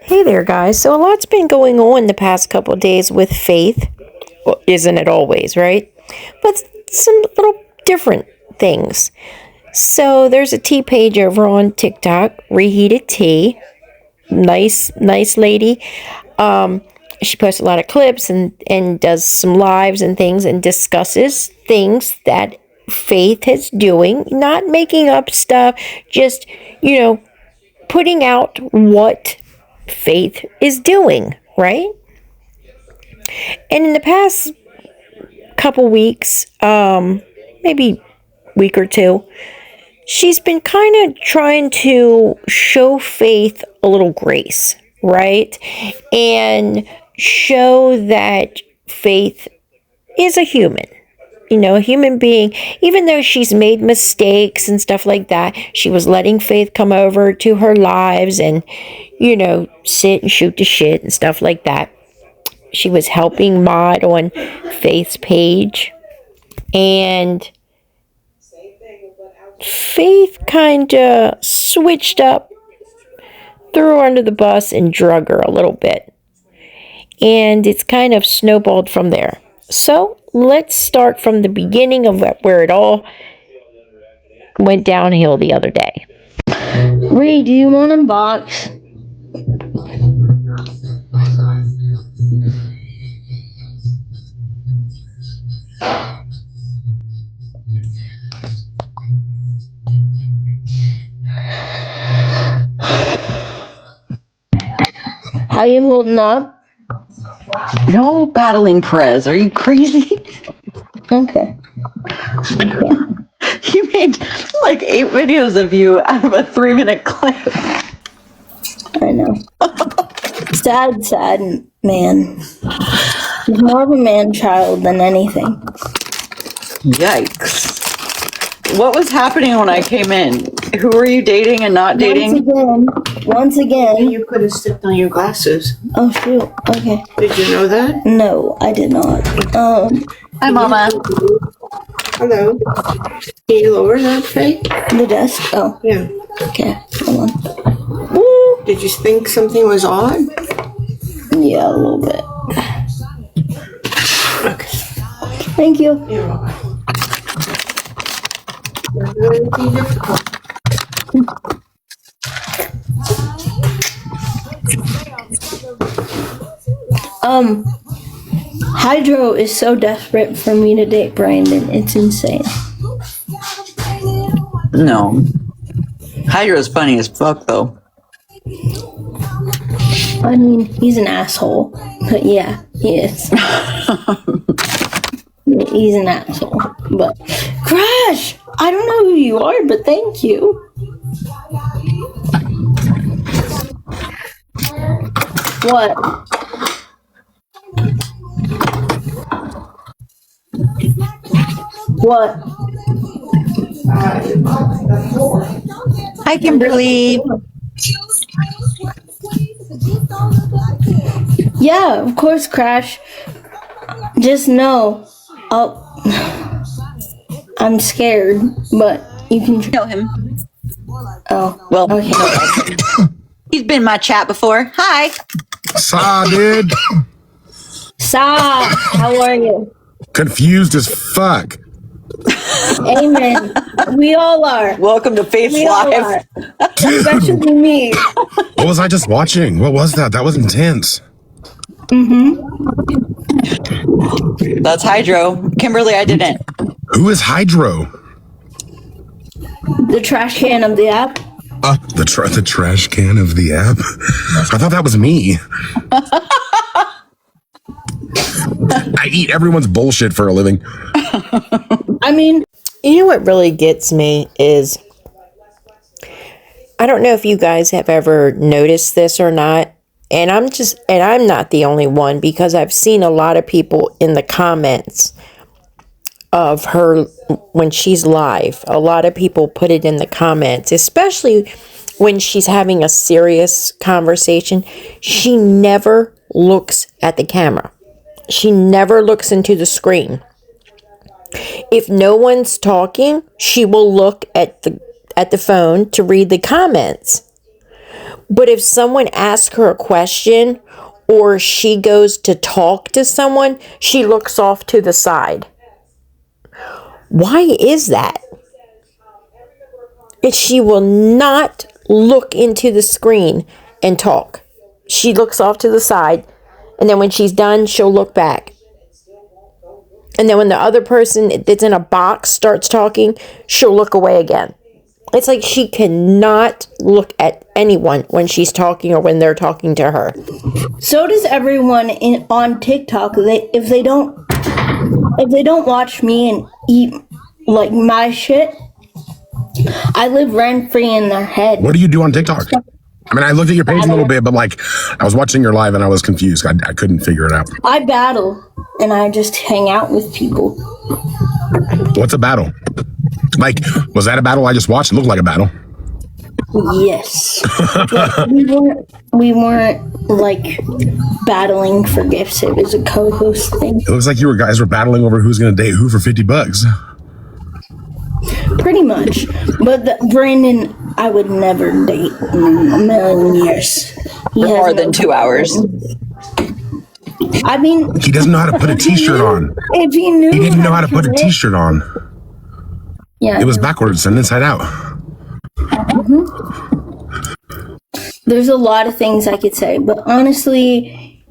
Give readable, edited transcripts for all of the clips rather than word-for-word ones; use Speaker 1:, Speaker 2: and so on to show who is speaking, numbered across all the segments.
Speaker 1: Hey there, guys. So a lot's been going on the past couple of days with Faith. Well, isn't it always, right? But some little different things. So there's a tea page over on TikTok, Reheated Tea. Nice lady. She posts a lot of clips and does some lives and things and discusses things that Faith is doing. Not making up stuff, just, putting out what Faith is doing, right? And in the past couple weeks, maybe week or two, she's been kind of trying to show Faith a little grace, right? And show that Faith is a human. A human being. Even though she's made mistakes and stuff like that, she was letting Faith come over to her lives and, sit and shoot the shit and stuff like that. She was helping mod on Faith's page. And Faith kind of switched up, threw her under the bus, and drug her a little bit. And it's kind of snowballed from there. So let's start from the beginning of where it all went downhill the other day.
Speaker 2: Ray, do you want a box? How you holding up?
Speaker 3: No battling Prez. Are you crazy?
Speaker 2: Okay.
Speaker 3: You made like 8 videos of you out of a 3-minute clip.
Speaker 2: I know. Sad man. He's more of a man-child than anything.
Speaker 3: Yikes. What was happening when I came in? Who were you dating and not dating?
Speaker 2: Once again.
Speaker 4: You could have stepped on your glasses.
Speaker 2: Oh, shoot. Okay.
Speaker 4: Did you know that?
Speaker 2: No, I did not.
Speaker 3: Hi, Mama.
Speaker 4: Hello. Can you lower that, Faye?
Speaker 2: The desk? Oh.
Speaker 4: Yeah.
Speaker 2: Okay. Hold on.
Speaker 4: Woo! Did you think something was odd?
Speaker 2: Yeah, a little bit.
Speaker 4: Okay.
Speaker 2: Thank you.
Speaker 4: You're welcome. Anything difficult?
Speaker 2: Hydro is so desperate for me to date Brandon. It's insane.
Speaker 3: No. Hydra's funny as fuck, though.
Speaker 2: I mean, he's an asshole. But yeah, he is. He's an asshole. But Crash! I don't know who you are, but thank you. What? What?
Speaker 3: Hi, Kimberly.
Speaker 2: Yeah, of course, Crash. Just know, I'm scared, but you can
Speaker 3: Know him.
Speaker 2: Oh,
Speaker 3: Well,
Speaker 2: okay.
Speaker 3: He's been in my chat before. Hi.
Speaker 5: Saw, dude.
Speaker 2: Sa, how are you?
Speaker 5: Confused as fuck.
Speaker 2: Amen. We all are.
Speaker 3: Welcome to Faith
Speaker 2: We all
Speaker 3: Live.
Speaker 2: are. Especially me.
Speaker 5: What was I just watching? What was that? That was intense.
Speaker 3: That's Hydro. Kimberly, I didn't.
Speaker 5: Who is Hydro?
Speaker 2: The trash can of the app.
Speaker 5: The trash can of the app? I thought that was me. I eat everyone's bullshit for a living.
Speaker 2: I mean,
Speaker 1: You know what really gets me is, I don't know if you guys have ever noticed this or not, and I'm not the only one, because I've seen a lot of people in the comments of her when she's live. A lot of people put it in the comments, especially when she's having a serious conversation. She never looks at the camera. She never looks into the screen. If no one's talking, she will look at the phone to read the comments. But if someone asks her a question or she goes to talk to someone, she looks off to the side. Why is that? She will not look into the screen and talk. She looks off to the side, and then when she's done, she'll look back. And then when the other person that's in a box starts talking, she'll look away again. It's like she cannot look at anyone when she's talking or when they're talking to her.
Speaker 2: So does everyone on TikTok. If they don't watch me and eat like my shit, I live rent free in their head.
Speaker 5: What do you do on TikTok? I mean, I looked at your page a little bit, but like, I was watching your live and I was confused. I couldn't figure it out.
Speaker 2: I battle and I just hang out with people.
Speaker 5: What's a battle? Like, was that a battle I just watched? It looked like a battle.
Speaker 2: Yes. But we weren't like battling for gifts. It was a co-host thing.
Speaker 5: It looks like you guys were battling over who's going to date who for $50.
Speaker 2: Pretty much. But Brandon, I would never date in a million years. He
Speaker 3: For
Speaker 2: has
Speaker 3: more
Speaker 2: no
Speaker 3: than 2 hours.
Speaker 2: I mean,
Speaker 5: He doesn't know how to put a t-shirt on.
Speaker 2: if he knew,
Speaker 5: He didn't know how to put a t-shirt on.
Speaker 2: Yeah,
Speaker 5: It was backwards and inside out.
Speaker 2: there's a lot of things I could say, but honestly,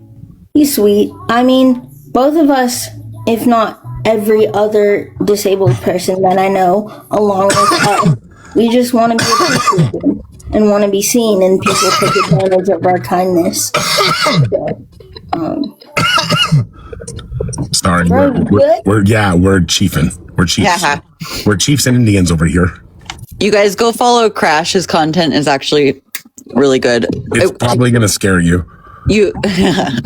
Speaker 2: he's sweet. I mean, both of us, if not every other disabled person that I know, along with us, we just want to be appreciated and want to be seen, and people take advantage of our kindness. So,
Speaker 5: Sorry,
Speaker 2: Bro, you good?
Speaker 5: we're chiefing. We're chiefs.
Speaker 3: Yeah.
Speaker 5: We're chiefs and Indians over here.
Speaker 3: You guys go follow Crash. His content is actually really good.
Speaker 5: It's probably gonna scare you.
Speaker 3: You,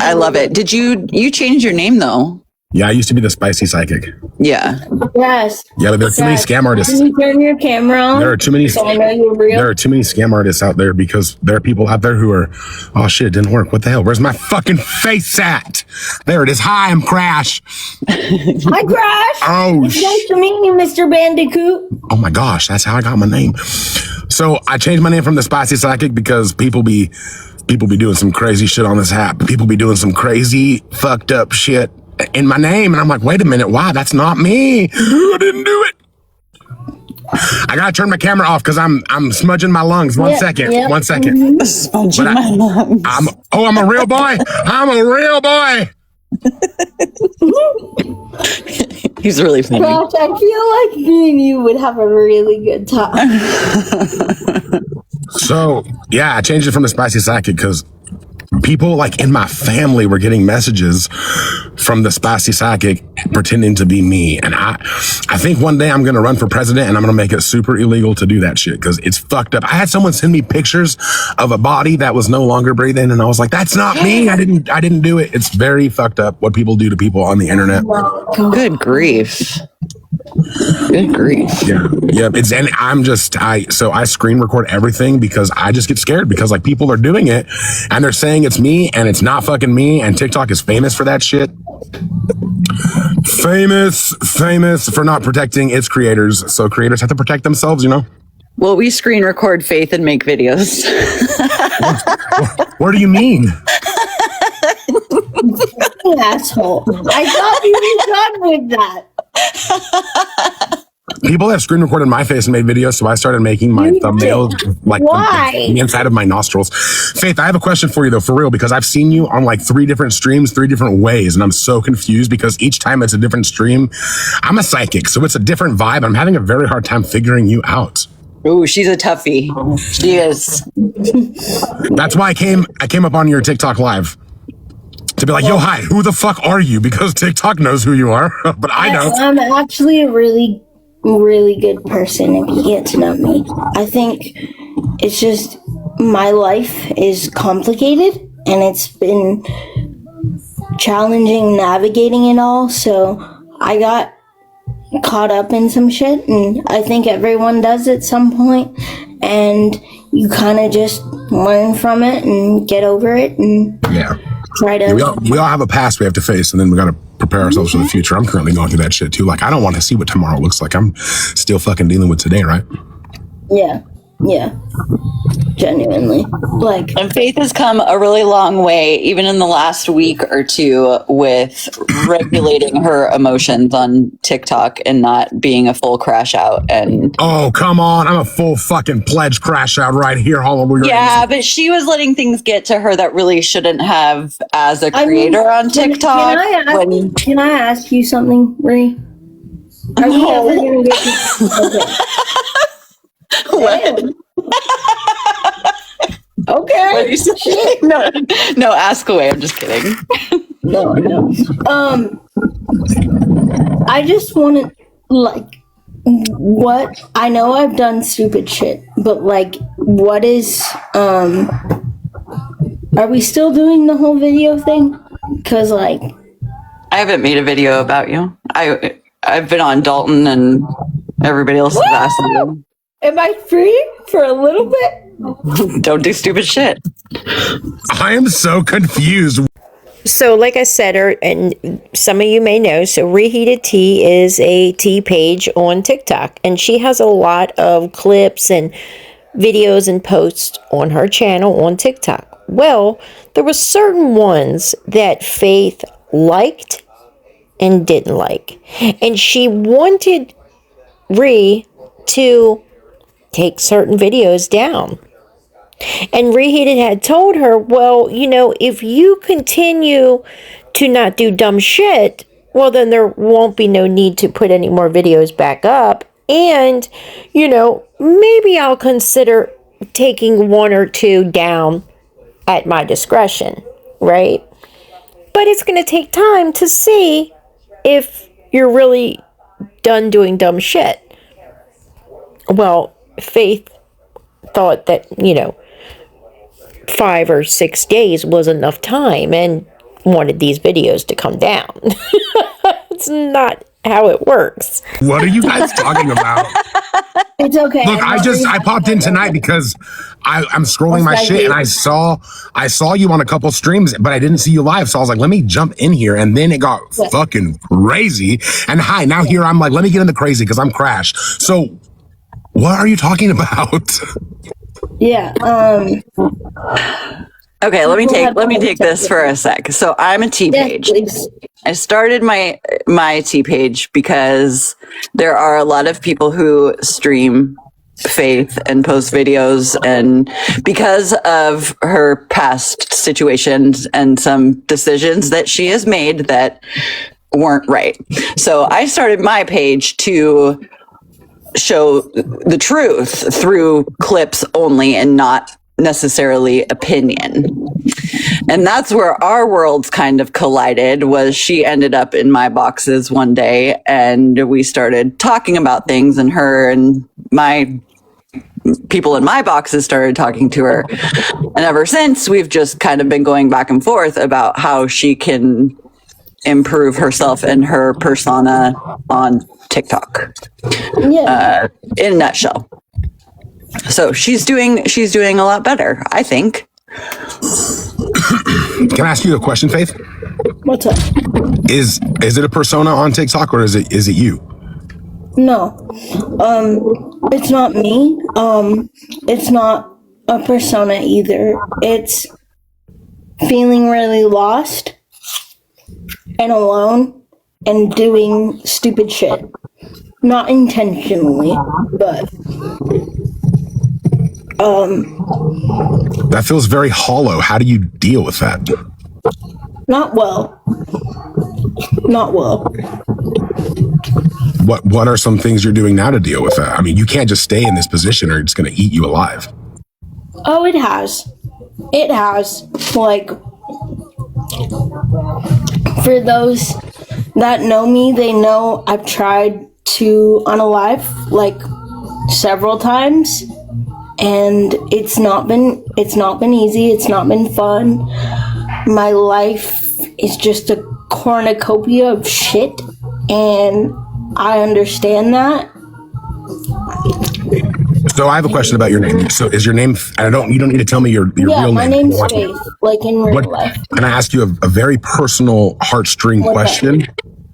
Speaker 3: I love it. Did you change your name though?
Speaker 5: Yeah, I used to be the spicy psychic.
Speaker 3: Yeah.
Speaker 2: yes.
Speaker 5: Yeah, but there are too many scam artists.
Speaker 2: Can you turn your camera on?
Speaker 5: There are too many.
Speaker 2: So I know you're real.
Speaker 5: There are too many scam artists out there because there are people out there who are, oh shit, it didn't work. What the hell? Where's my fucking face at? There it is. Hi, I'm Crash.
Speaker 2: Hi, Crash.
Speaker 5: Oh,
Speaker 2: It's nice to meet you, Mr. Bandicoot.
Speaker 5: oh my gosh, that's how I got my name. So I changed my name from the spicy psychic because people be doing some crazy shit on this app. People be doing some crazy fucked up shit in my name, and I'm like, wait a minute, why? That's not me. I didn't do it. I gotta turn my camera off because I'm smudging my lungs. One second. But I'm a real boy. I'm a real boy.
Speaker 3: He's really funny.
Speaker 2: Crash, I feel like me and you would have a really good time.
Speaker 5: So yeah, I changed it from the spicy psychic because people like in my family were getting messages from the spicy psychic pretending to be me. And I think one day I'm going to run for president and I'm going to make it super illegal to do that shit because it's fucked up. I had someone send me pictures of a body that was no longer breathing. And I was like, that's not me. I didn't do it. It's very fucked up what people do to people on the internet.
Speaker 3: Good grief. Good grief.
Speaker 5: Yeah. And I screen record everything because I just get scared because like people are doing it and they're saying it's me and it's not fucking me, and TikTok is famous for that shit. Famous for not protecting its creators. So creators have to protect themselves, you know?
Speaker 3: Well, we screen record Faith and make videos.
Speaker 5: What do you mean?
Speaker 2: Asshole. I thought you were done with that.
Speaker 5: People have screen recorded my face and made videos, so I started making my thumbnails like the inside of my nostrils. Faith, I have a question for you though, for real, because I've seen you on like 3 different streams, 3 different ways, and I'm so confused because each time it's a different stream. I'm a psychic, so it's a different vibe. I'm having a very hard time figuring you out.
Speaker 3: Ooh, she's a toughie. She is.
Speaker 5: That's why I came up on your TikTok live. To be like, yo, hi, who the fuck are you? Because TikTok knows who you are, but I don't.
Speaker 2: I'm actually a really, really good person if you get to know me. I think it's just my life is complicated and it's been challenging navigating it all. So I got caught up in some shit, and I think everyone does at some point, and you kind of just learn from it and get over it and try to...
Speaker 5: We all have a past we have to face, and then we got to prepare ourselves for the future. I'm currently going through that shit too. Like, I don't want to see what tomorrow looks like. I'm still fucking dealing with today, right?
Speaker 2: Yeah. Genuinely. Like,
Speaker 3: And Faith has come a really long way, even in the last week or two, with regulating her emotions on TikTok and not being a full crash out. And
Speaker 5: oh, come on. I'm a full fucking pledge crash out right here.
Speaker 3: yeah, but she was letting things get to her that really shouldn't have as a creator on TikTok.
Speaker 2: Can I ask you something, Ray? Are we ever going to get
Speaker 3: What?
Speaker 2: Okay.
Speaker 3: What are you saying? No, ask away. I'm just kidding.
Speaker 2: No. I just want to, like, what, I know I've done stupid shit, but, like, what is, are we still doing the whole video thing? Because, like,
Speaker 3: I haven't made a video about you. I've been on Dalton and everybody else has asked me.
Speaker 2: am I free for a little bit?
Speaker 3: Don't do stupid shit.
Speaker 5: I am so confused.
Speaker 1: So, like I said, and some of you may know, so Reheated Tea is a tea page on TikTok, and she has a lot of clips and videos and posts on her channel on TikTok. Well, there were certain ones that Faith liked and didn't like, and she wanted to take certain videos down. And Reheated had told her, well, you know, if you continue to not do dumb shit, well, then there won't be no need to put any more videos back up. And, you know, maybe I'll consider taking one or two down at my discretion, right? But it's going to take time to see if you're really done doing dumb shit. Well, Faith thought that, you know, 5 or 6 days was enough time and wanted these videos to come down. It's not how it works.
Speaker 5: What are you guys talking about?
Speaker 2: It's okay.
Speaker 5: Look, I popped in tonight because I'm scrolling my shit and I saw you on a couple streams, but I didn't see you live. So I was like, let me jump in here. And then it got fucking crazy. And now here I'm like, let me get in the crazy because I'm crashed. So what are you talking about?
Speaker 2: Yeah.
Speaker 3: Okay, let me take this for a sec. So I'm a T page. I started my T page because there are a lot of people who stream Faith and post videos, and because of her past situations and some decisions that she has made that weren't right. So I started my page to show the truth through clips only and not necessarily opinion. And that's where our worlds kind of collided. Was she ended up in my boxes one day and we started talking about things, and her and my people in my boxes started talking to her. And ever since, we've just kind of been going back and forth about how she can improve herself and her persona on TikTok.
Speaker 2: Yeah.
Speaker 3: In a nutshell. So she's doing a lot better, I think.
Speaker 5: Can I ask you a question, Faith?
Speaker 2: What's up?
Speaker 5: Is it a persona on TikTok or is it you?
Speaker 2: No. It's not me. It's not a persona either. It's feeling really lost and alone and doing stupid shit. Not intentionally, but
Speaker 5: that feels very hollow. How do you deal with that?
Speaker 2: not well. Not well.
Speaker 5: What are some things you're doing now to deal with that? I mean, you can't just stay in this position or it's going to eat you alive.
Speaker 2: Oh, it has. It has. Like, for those that know me, they know I've tried to unalive like several times, and it's not been easy. It's not been fun. My life is just a cornucopia of shit, and I understand that.
Speaker 5: So I have a question about your name. So is your name? You don't need to tell me your
Speaker 2: Yeah,
Speaker 5: real
Speaker 2: my
Speaker 5: name.
Speaker 2: name's Faith, like in real life.
Speaker 5: Can I ask you a very personal, heartstring question?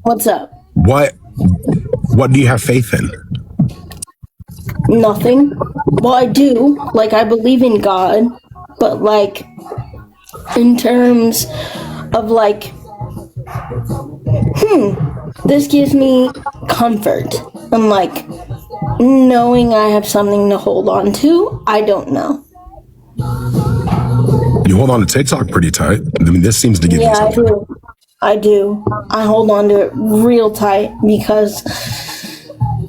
Speaker 2: What's up?
Speaker 5: What do you have faith in?
Speaker 2: Nothing. Well, I do. Like, I believe in God, but like, in terms of like, this gives me comfort. And like, knowing I have something to hold on to, I don't know.
Speaker 5: You hold on to TikTok pretty tight. I mean, this seems to give you
Speaker 2: Yeah,
Speaker 5: something.
Speaker 2: I do. I hold on to it real tight because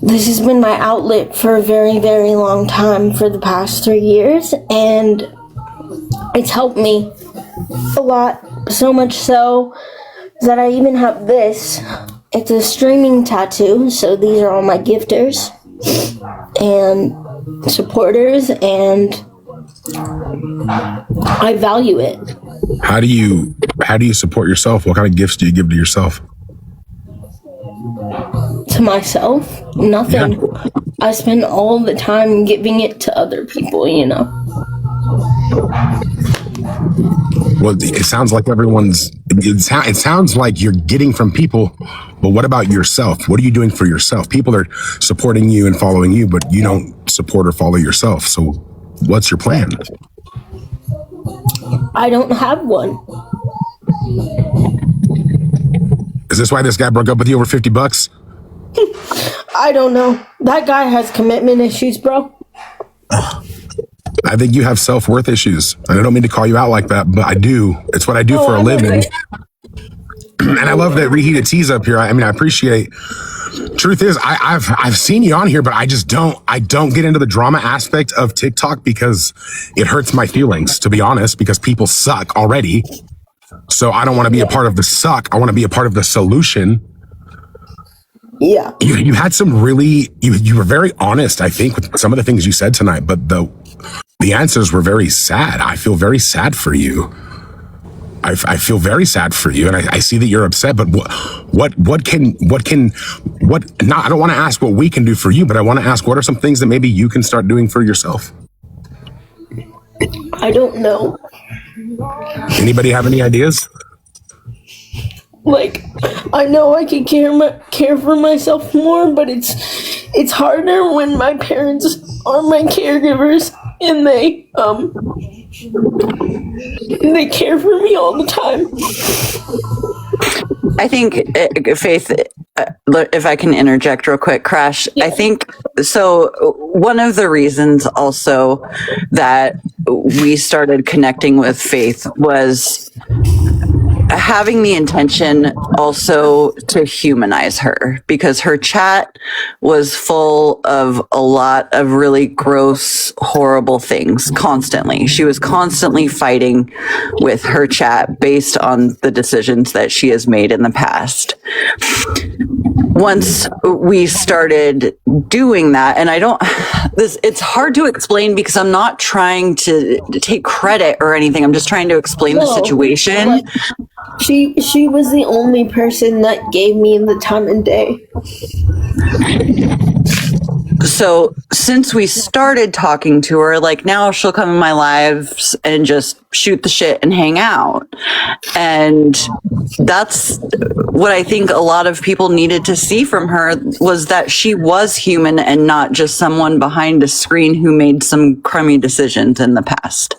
Speaker 2: this has been my outlet for a very, very long time for the past 3 years, and it's helped me a lot. So much so that I even have this. It's a streaming tattoo, so these are all my gifters and supporters, and I value it.
Speaker 5: How do you support yourself? What kind of gifts do you give to yourself?
Speaker 2: To myself, nothing.
Speaker 5: Yeah.
Speaker 2: I spend all the time giving it to other people, you know.
Speaker 5: Well, it sounds like it sounds like you're getting from people, but what about yourself? What are you doing for yourself? People are supporting you and following you, but you don't support or follow yourself. So what's your plan?
Speaker 2: I don't have one.
Speaker 5: Is this why this guy broke up with you over $50?
Speaker 2: I don't know. That guy has commitment issues, bro.
Speaker 5: I think you have self-worth issues. And I don't mean to call you out like that, but I do. It's what I do for a living. And I love that reheated tea's up here. I mean, I appreciate. Truth is, I've seen you on here, but I don't get into the drama aspect of TikTok because it hurts my feelings, to be honest, because people suck already. So I don't want to be a part of the suck. I want to be a part of the solution.
Speaker 2: Yeah.
Speaker 5: You had some really, you were very honest, I think, with some of the things you said tonight, but the answers were very sad. I feel very sad for you. I feel very sad for you, and I see that you're upset. But what not? I don't want to ask what we can do for you, but I want to ask what are some things that maybe you can start doing for yourself.
Speaker 2: I don't know.
Speaker 5: Anybody have any ideas?
Speaker 2: Like, I know I can care for myself more, but it's harder when my parents are my caregivers and they care for me all the time.
Speaker 3: I think, Faith, if I can interject real quick, Crash, yeah. I think, so one of the reasons also that we started connecting with Faith was having the intention also to humanize her, because her chat was full of a lot of really gross, horrible things constantly. She was constantly fighting with her chat based on the decisions that she has made in the past. Once we started doing that, and it's hard to explain because I'm not trying to take credit or anything. I'm just trying to explain the situation.
Speaker 2: Like, she was the only person that gave me the time of day.
Speaker 3: So since we started talking to her, like now she'll come in my lives and just shoot the shit and hang out. And that's what I think a lot of people needed to see from her, was that she was human and not just someone behind a screen who made some crummy decisions in the past.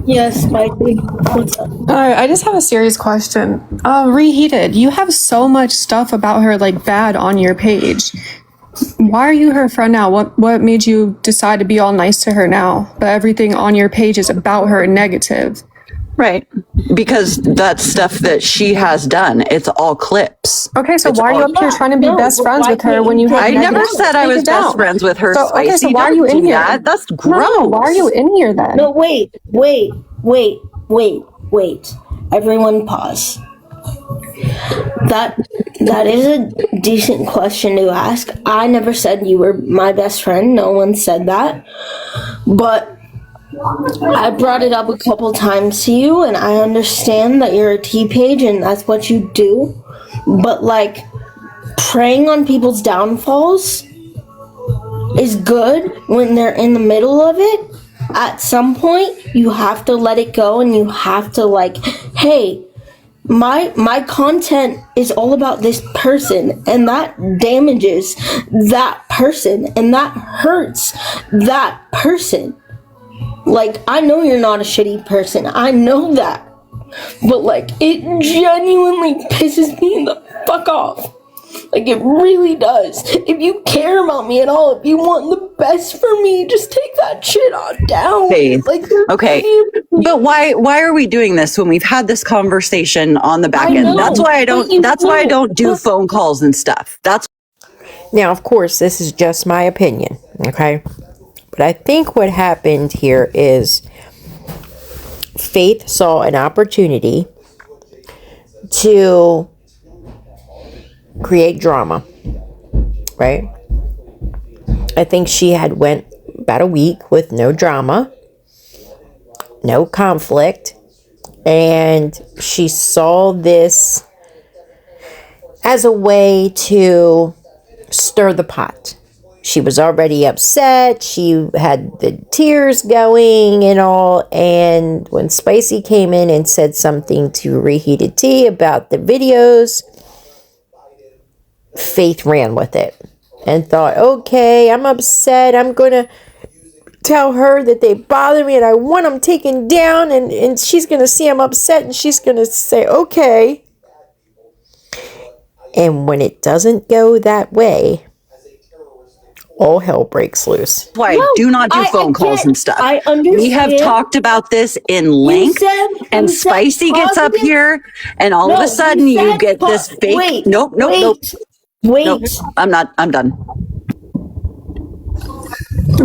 Speaker 2: Yes, Spikey. What's up?
Speaker 6: All right, I just have a serious question. Reheated, you have so much stuff about her, like, bad on your page. Why are you her friend now? What made you decide to be all nice to her now, but everything on your page is about her and negative?
Speaker 3: Right. Because that's stuff that she has done. It's all clips.
Speaker 6: Okay, so why are you up here trying to be best friends with her when you have
Speaker 3: I never said I was best friends with her.
Speaker 6: So, okay, so why are you in here?
Speaker 3: That's gross.
Speaker 6: No, why are you in here then?
Speaker 2: No, wait. Everyone pause. That is a decent question to ask. I never said you were my best friend. No one said that. But I brought it up a couple times to you, and I understand that you're a T-page and that's what you do. but like preying on people's downfalls is good when they're in the middle of it. At some point, you have to let it go, and you have to like, hey, my content is all about this person, and that damages that person, and that hurts that person. Like, I know you're not a shitty person, I know that, but like, it genuinely pisses me the fuck off. Like, it really does. If you care about me at all, if you want the best for me, just take that shit on down.
Speaker 3: Faith.
Speaker 2: Like,
Speaker 3: Okay, but why are we doing this when we've had this conversation on the back
Speaker 2: I
Speaker 3: end?
Speaker 2: know,
Speaker 3: That's why I
Speaker 2: but
Speaker 3: don't.
Speaker 2: you
Speaker 3: That's why I
Speaker 2: know.
Speaker 3: don't do phone calls and stuff. That's
Speaker 1: Now, of course, this is just my opinion, okay? But I think what happened here is Faith saw an opportunity to create drama, right? I think she had went about a week with no drama, no conflict, and she saw this as a way to stir the pot. She was already upset. She had the tears going and all. And when Spicy came in and said something to Reheated Tea about the videos, Faith ran with it and thought, okay, I'm upset. I'm going to tell her that they bother me and I want them taken down. And she's going to see I'm upset and she's going to say, okay. And when it doesn't go that way, all hell breaks loose.
Speaker 3: why I do not do phone calls and stuff.
Speaker 2: I understand.
Speaker 3: We have talked about this in length, and Spicy gets up here, and all of a sudden you get this fake. Nope. I'm not. I'm done.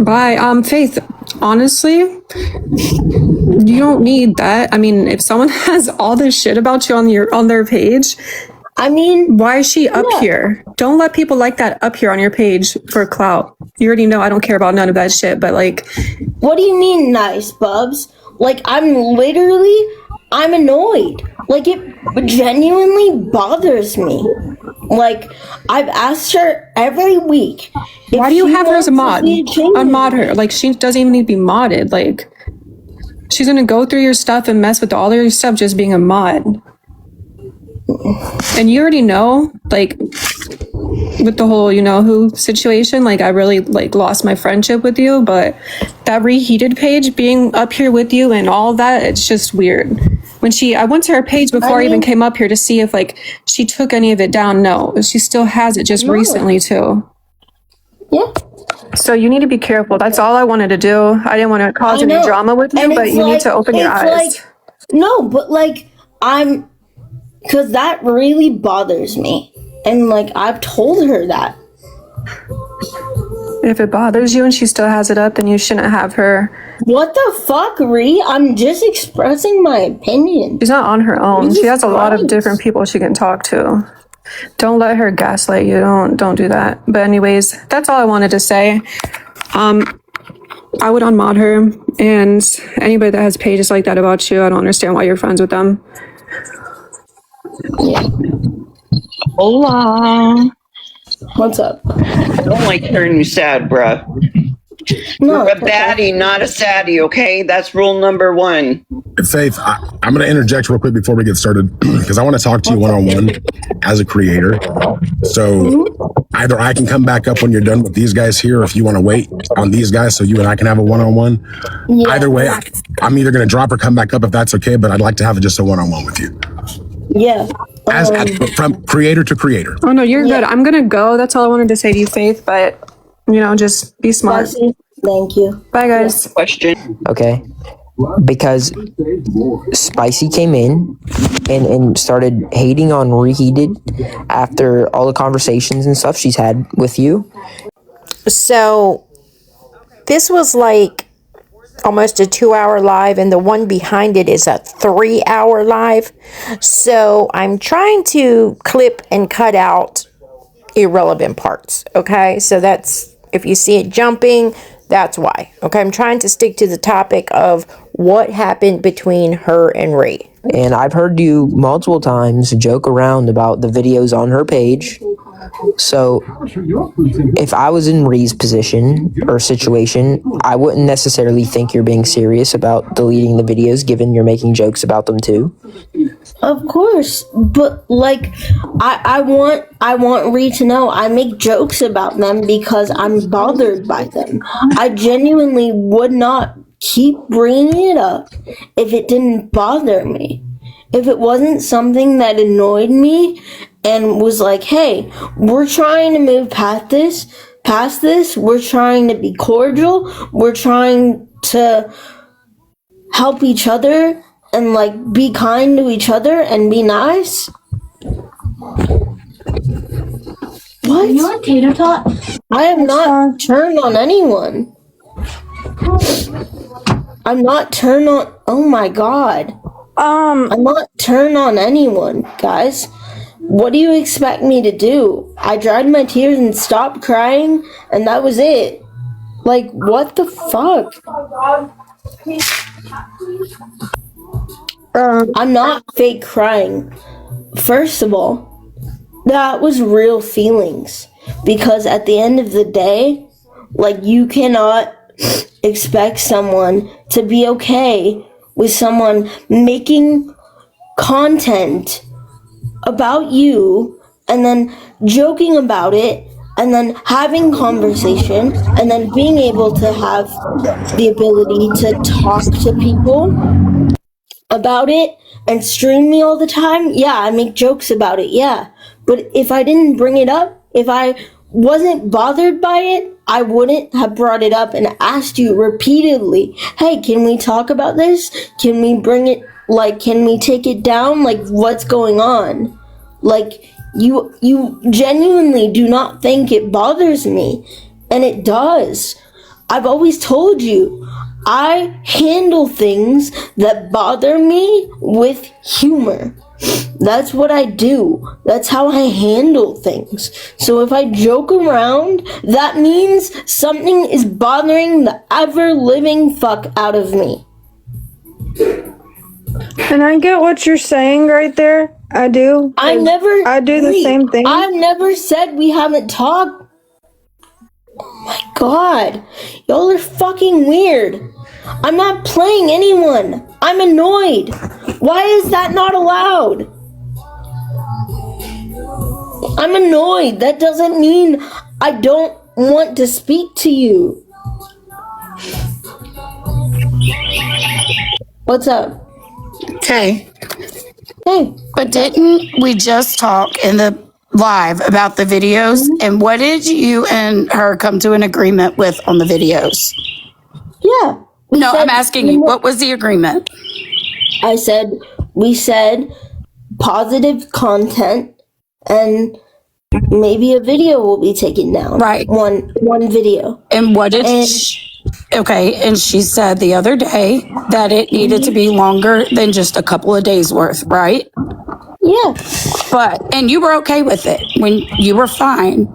Speaker 6: Bye. Faith, honestly, you don't need that. I mean, if someone has all this shit about you on their page,
Speaker 2: I mean,
Speaker 6: why is she up here? Don't let people like that up here on your page for clout. You already know I don't care about none of that shit, but like,
Speaker 2: what do you mean nice, Bubs? Like, I'm annoyed. Like, it genuinely bothers me. Like, I've asked her every week.
Speaker 6: why do you have her as a mod? Unmod her. Like, she doesn't even need to be modded. Like, she's gonna go through your stuff and mess with all your stuff just being a mod. And you already know, like, with the whole who situation, like, I really like lost my friendship with you, but that Reheated page being up here with you and all that, it's just weird. When I went to her page before I even came up here to see if like she took any of it down. No, she still has it just recently too.
Speaker 2: Yeah.
Speaker 6: So you need to be careful. That's all I wanted to do. I didn't want to cause any drama with you, but you need to open your eyes.
Speaker 2: No, but like, because that really bothers me. And like, I've told her that.
Speaker 6: If it bothers you and she still has it up, then you shouldn't have her.
Speaker 2: What the fuck, Ree? I'm just expressing my opinion.
Speaker 6: She's not on her own. She has a lot of different people she can talk to. Don't let her gaslight you. Don't do that. But anyways, that's all I wanted to say. I would unmod her, and anybody that has pages like that about you, I don't understand why you're friends with them.
Speaker 7: Hola.
Speaker 2: What's up?
Speaker 7: I don't like hearing you sad, bruh.
Speaker 2: No,
Speaker 7: You're a baddie, not a saddie, okay? That's rule number 1.
Speaker 5: Faith, I'm going to interject real quick before we get started because I want to talk to you one-on-one as a creator. So either I can come back up when you're done with these guys here, or if you want to wait on these guys so you and I can have a one-on-one. Yeah. Either way, I'm either going to drop or come back up if that's okay, but I'd like to have just a one-on-one with you.
Speaker 2: Yeah.
Speaker 5: From creator to creator.
Speaker 6: Oh, no, you're good. I'm going to go. That's all I wanted to say to you, Faith, but, just be smart.
Speaker 2: Thank you.
Speaker 6: Bye, guys.
Speaker 7: Question.
Speaker 8: Okay. Because Spicy came in and started hating on Reheated after all the conversations and stuff she's had with you.
Speaker 1: So this was like almost a 2-hour live, and the one behind it is a 3-hour live. So I'm trying to clip and cut out irrelevant parts. Okay, so that's, if you see it jumping, that's why. Okay, I'm trying to stick to the topic of what happened between her and Ray.
Speaker 8: And I've heard you multiple times joke around about the videos on her page. So if I was in Ree's position or situation, I wouldn't necessarily think you're being serious about deleting the videos, given you're making jokes about them too.
Speaker 2: Of course, but like, I want Ree to know I make jokes about them because I'm bothered by them. I genuinely would not keep bringing it up if it didn't bother me. If it wasn't something that annoyed me and was like, hey, we're trying to move past this, we're trying to be cordial, we're trying to help each other and like be kind to each other and be nice. What?
Speaker 9: You want tater tot?
Speaker 2: I am not turned on anyone. I'm not turned on. Oh my god. I'm not turned on anyone, guys. What do you expect me to do? I dried my tears and stopped crying, and that was it. Like, what the fuck? I'm not fake crying. First of all, that was real feelings. Because at the end of the day, like, you cannot expect someone to be okay with someone making content about you and then joking about it and then having conversation and then being able to have the ability to talk to people about it and stream me all the time. Yeah, I make jokes about it, yeah. But if I didn't bring it up, if I wasn't bothered by it, I wouldn't have brought it up and asked you repeatedly, hey, can we talk about this? Can we bring it, like, can we take it down? Like, what's going on? Like, you genuinely do not think it bothers me, and it does. I've always told you, I handle things that bother me with humor. That's what I do. That's how I handle things. So if I joke around, that means something is bothering the ever-living fuck out of me.
Speaker 10: And I get what you're saying right there. I do. I do the same thing.
Speaker 2: I've never said we haven't talked. Oh my god. Y'all are fucking weird. I'm not playing anyone. I'm annoyed. Why is that not allowed? I'm annoyed. That doesn't mean I don't want to speak to you. What's up?
Speaker 11: Okay.
Speaker 2: Hey.
Speaker 11: But didn't we just talk in the live about the videos? And what did you and her come to an agreement with on the videos?
Speaker 2: Yeah.
Speaker 11: No, I'm asking you, what was the agreement?
Speaker 2: We said positive content and maybe a video will be taken down.
Speaker 11: Right.
Speaker 2: One video.
Speaker 11: And what did okay, and she said the other day that it needed to be longer than just a couple of days worth, right?
Speaker 2: Yeah.
Speaker 11: And you were okay with it when you were fine.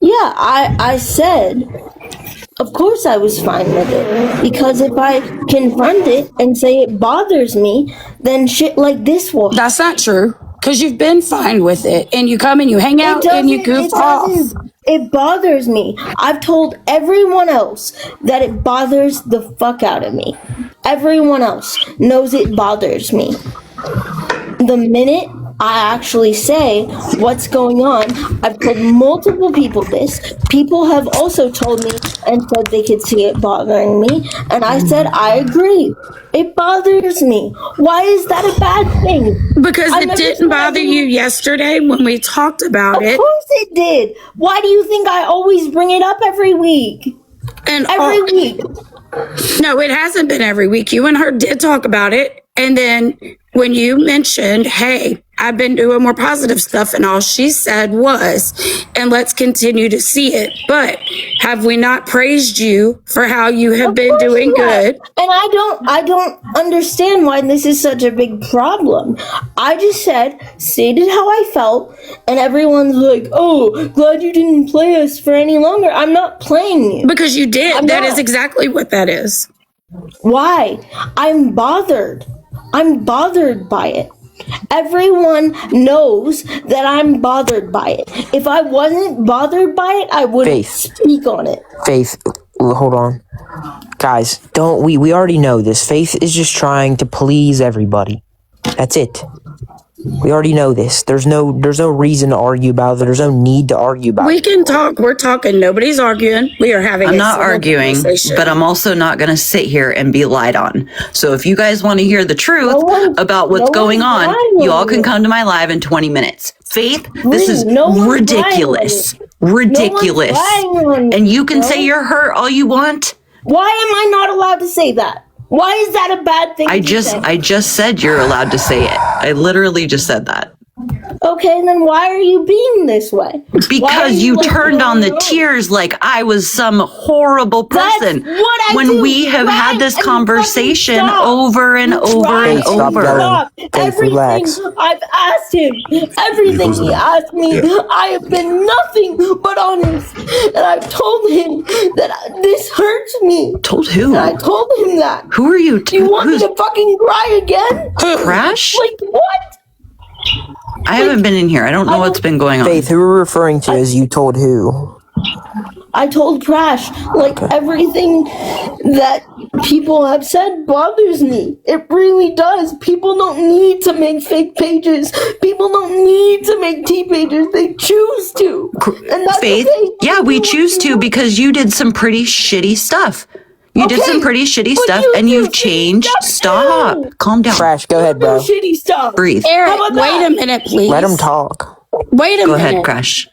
Speaker 2: Yeah, I said, of course I was fine with it. Because if I confront it and say it bothers me, then shit like this will happen.
Speaker 11: That's not true. Because you've been fine with it. And you come and you hang out and you goof off.
Speaker 2: It bothers me. I've told everyone else that it bothers the fuck out of me. Everyone else knows it bothers me. The minute I actually say what's going on, I've told multiple people this. People have also told me and said they could see it bothering me. And I said, I agree. It bothers me. Why is that a bad thing?
Speaker 11: Because it didn't bother you yesterday when we talked about it.
Speaker 2: Of course it did. Why do you think I always bring it up every week? Every week.
Speaker 11: No, it hasn't been every week. You and her did talk about it. And then when you mentioned, hey, I've been doing more positive stuff, and all she said was, and let's continue to see it. But have we not praised you for how you have been doing good?
Speaker 2: And I don't understand why this is such a big problem. I just stated how I felt, and everyone's like, oh, glad you didn't play us for any longer. I'm not playing you.
Speaker 11: Because you did. That is exactly what that is.
Speaker 2: Why? I'm bothered. I'm bothered by it. Everyone knows that I'm bothered by it. If I wasn't bothered by it, I wouldn't speak on it.
Speaker 8: Faith, hold on. Guys, we already know this. Faith is just trying to please everybody. That's it. We already know this. There's no reason to argue about it. There's no need to argue about it.
Speaker 11: We can talk. We're talking. Nobody's arguing. We are having
Speaker 3: I'm not arguing, but I'm also not going to sit here and be lied on. So if you guys want to hear the truth about what's going on, you all can come to my live in 20 minutes. Faith, this is ridiculous. Ridiculous. And you can say you're hurt all you want.
Speaker 2: Why am I not allowed to say that? Why is that a bad thing to say?
Speaker 3: I just said you're allowed to say it. I literally just said that.
Speaker 2: Okay, then why are you being this way?
Speaker 3: Because you turned on the tears like I was some horrible person. When we have had this conversation over and over and over.
Speaker 2: Everything I've asked him, everything he asked me, I have been nothing but honest. And I've told him that this hurts me.
Speaker 3: Told who?
Speaker 2: And I told him that.
Speaker 3: Who are you?
Speaker 2: Do you want me to fucking cry again?
Speaker 3: Crash?
Speaker 2: Like what?
Speaker 3: I haven't been in here. I don't know what's been going on.
Speaker 8: Faith, who are we referring to as you told who?
Speaker 2: I told Crash, everything that people have said bothers me. It really does. People don't need to make fake pages. People don't need to make T pages. They choose to. And that's
Speaker 3: Faith,
Speaker 2: okay.
Speaker 3: yeah, we choose to because you did some pretty shitty stuff. You did some pretty shitty stuff and you've changed. Stop. Calm down.
Speaker 8: Crash, go ahead, bro.
Speaker 2: Shitty stuff.
Speaker 3: Breathe.
Speaker 11: Eric, wait a minute, please.
Speaker 8: Let him talk.
Speaker 11: Wait a minute.
Speaker 3: Go ahead, Crash.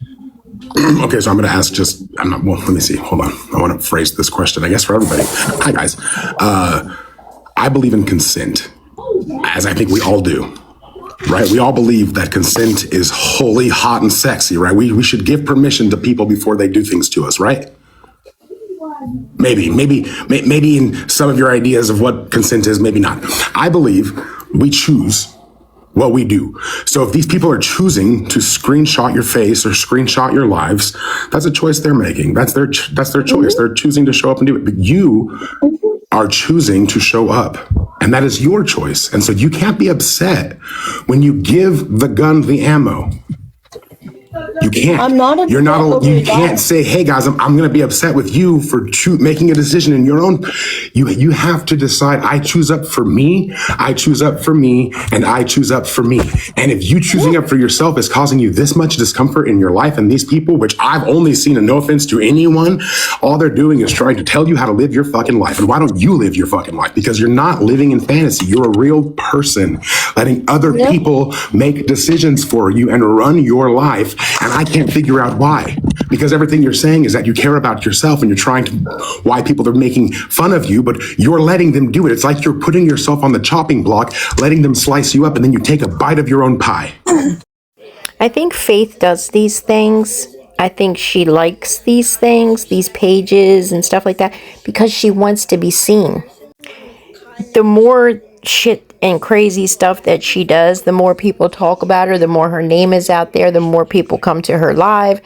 Speaker 5: Okay, so I'm going to ask let me see. Hold on. I want to phrase this question, I guess, for everybody. Hi, guys. I believe in consent, as I think we all do. Right? We all believe that consent is holy, hot, and sexy, right? We should give permission to people before they do things to us, right? Maybe in some of your ideas of what consent is, maybe not. I believe we choose what we do. So if these people are choosing to screenshot your face or screenshot your lives, that's a choice they're making. That's their choice. They're choosing to show up and do it. But you are choosing to show up, and that is your choice. And so you can't be upset when you give the gun the ammo. You can't.
Speaker 2: I'm not.
Speaker 5: You can't say, "Hey guys, I'm going to be upset with you for making a decision in your own." You have to decide. I choose up for me. I choose up for me, and I choose up for me. And if you choosing up for yourself is causing you this much discomfort in your life, and these people, which I've only seen, and no offense to anyone, all they're doing is trying to tell you how to live your fucking life. And why don't you live your fucking life? Because you're not living in fantasy. You're a real person, letting other people make decisions for you and run your life. And I can't figure out why, because everything you're saying is that you care about yourself and you're trying to, why people are making fun of you, but you're letting them do it. It's like you're putting yourself on the chopping block, letting them slice you up, and then you take a bite of your own pie.
Speaker 1: I think Faith does these things. I think she likes these things, these pages and stuff like that, because she wants to be seen. The more shit and crazy stuff that she does, the more people talk about her, the more her name is out there, the more people come to her live,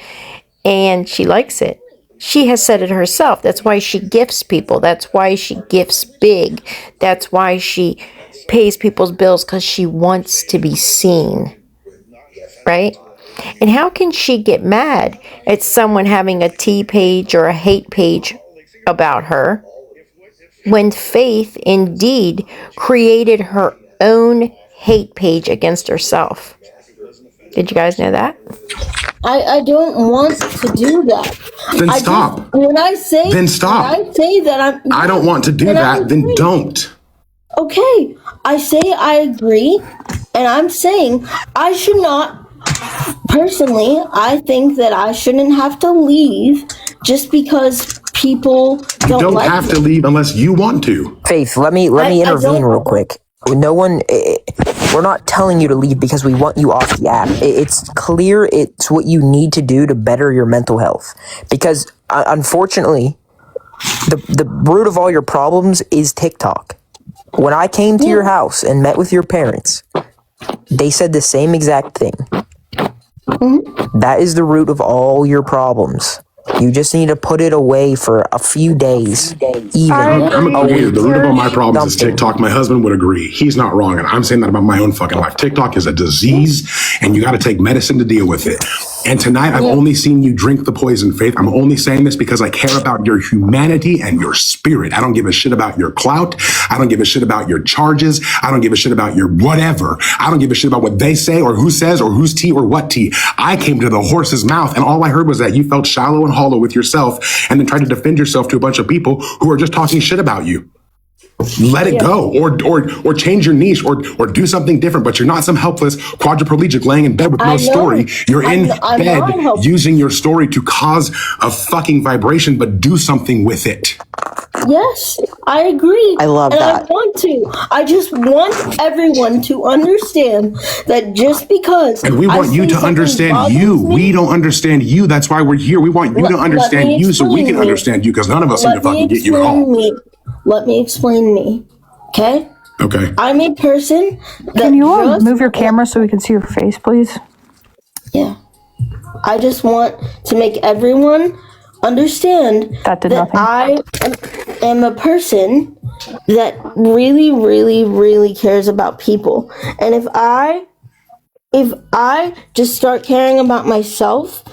Speaker 1: and she likes it. She has said it herself. That's why she gifts people. That's why she gifts big. That's why she pays people's bills, because she wants to be seen. Right? And how can she get mad at someone having a T page or a hate page about her when Faith indeed created her own hate page against herself? Did you guys know that?
Speaker 2: I don't want to do that.
Speaker 5: Then stop.
Speaker 2: Then stop. When I say that
Speaker 5: I don't want to do that, then don't.
Speaker 2: Okay, I say I agree, and I'm saying I should not. Personally, I think that I shouldn't have to leave just because people don't like
Speaker 5: have to leave unless you want to.
Speaker 8: Faith, let me intervene real quick. No one, we're not telling you to leave because we want you off the app. It's clear it's what you need to do to better your mental health. Because unfortunately, the root of all your problems is TikTok. When I came to your house and met with your parents, they said the same exact thing. That is the root of all your problems. You just need to put it away for a few days, even
Speaker 5: I'm
Speaker 8: a
Speaker 5: agree.
Speaker 8: week.
Speaker 5: The root of all my problems is
Speaker 8: Something.
Speaker 5: TikTok. My husband would agree. He's not wrong. And I'm saying that about my own fucking life. TikTok is a disease and you got to take medicine to deal with it. And tonight I've only seen you drink the poison, Faith. I'm only saying this because I care about your humanity and your spirit. I don't give a shit about your clout. I don't give a shit about your charges. I don't give a shit about your whatever. I don't give a shit about what they say or who says or whose tea or what tea. I came to the horse's mouth and all I heard was that you felt shallow and hollow with yourself and then tried to defend yourself to a bunch of people who are just talking shit about you. Let it go, or change your niche, or do something different. But you're not some helpless quadriplegic laying in bed with no story. You're in bed using your story to cause a fucking vibration, but do something with it.
Speaker 2: Yes, I agree.
Speaker 3: I love that.
Speaker 2: I want to. I just want everyone to understand that just because.
Speaker 5: And we want you to understand you. We don't understand you. That's why we're here. We want you to understand you so we can understand you because none of us seem to fucking get you at all.
Speaker 2: Let me explain me. Okay?
Speaker 5: Okay.
Speaker 2: I'm a person that
Speaker 10: Can you move your camera so we can see your face, please?
Speaker 2: Yeah. I just want to make everyone understand that I am a person that really, really, really cares about people. And if I just start caring about myself,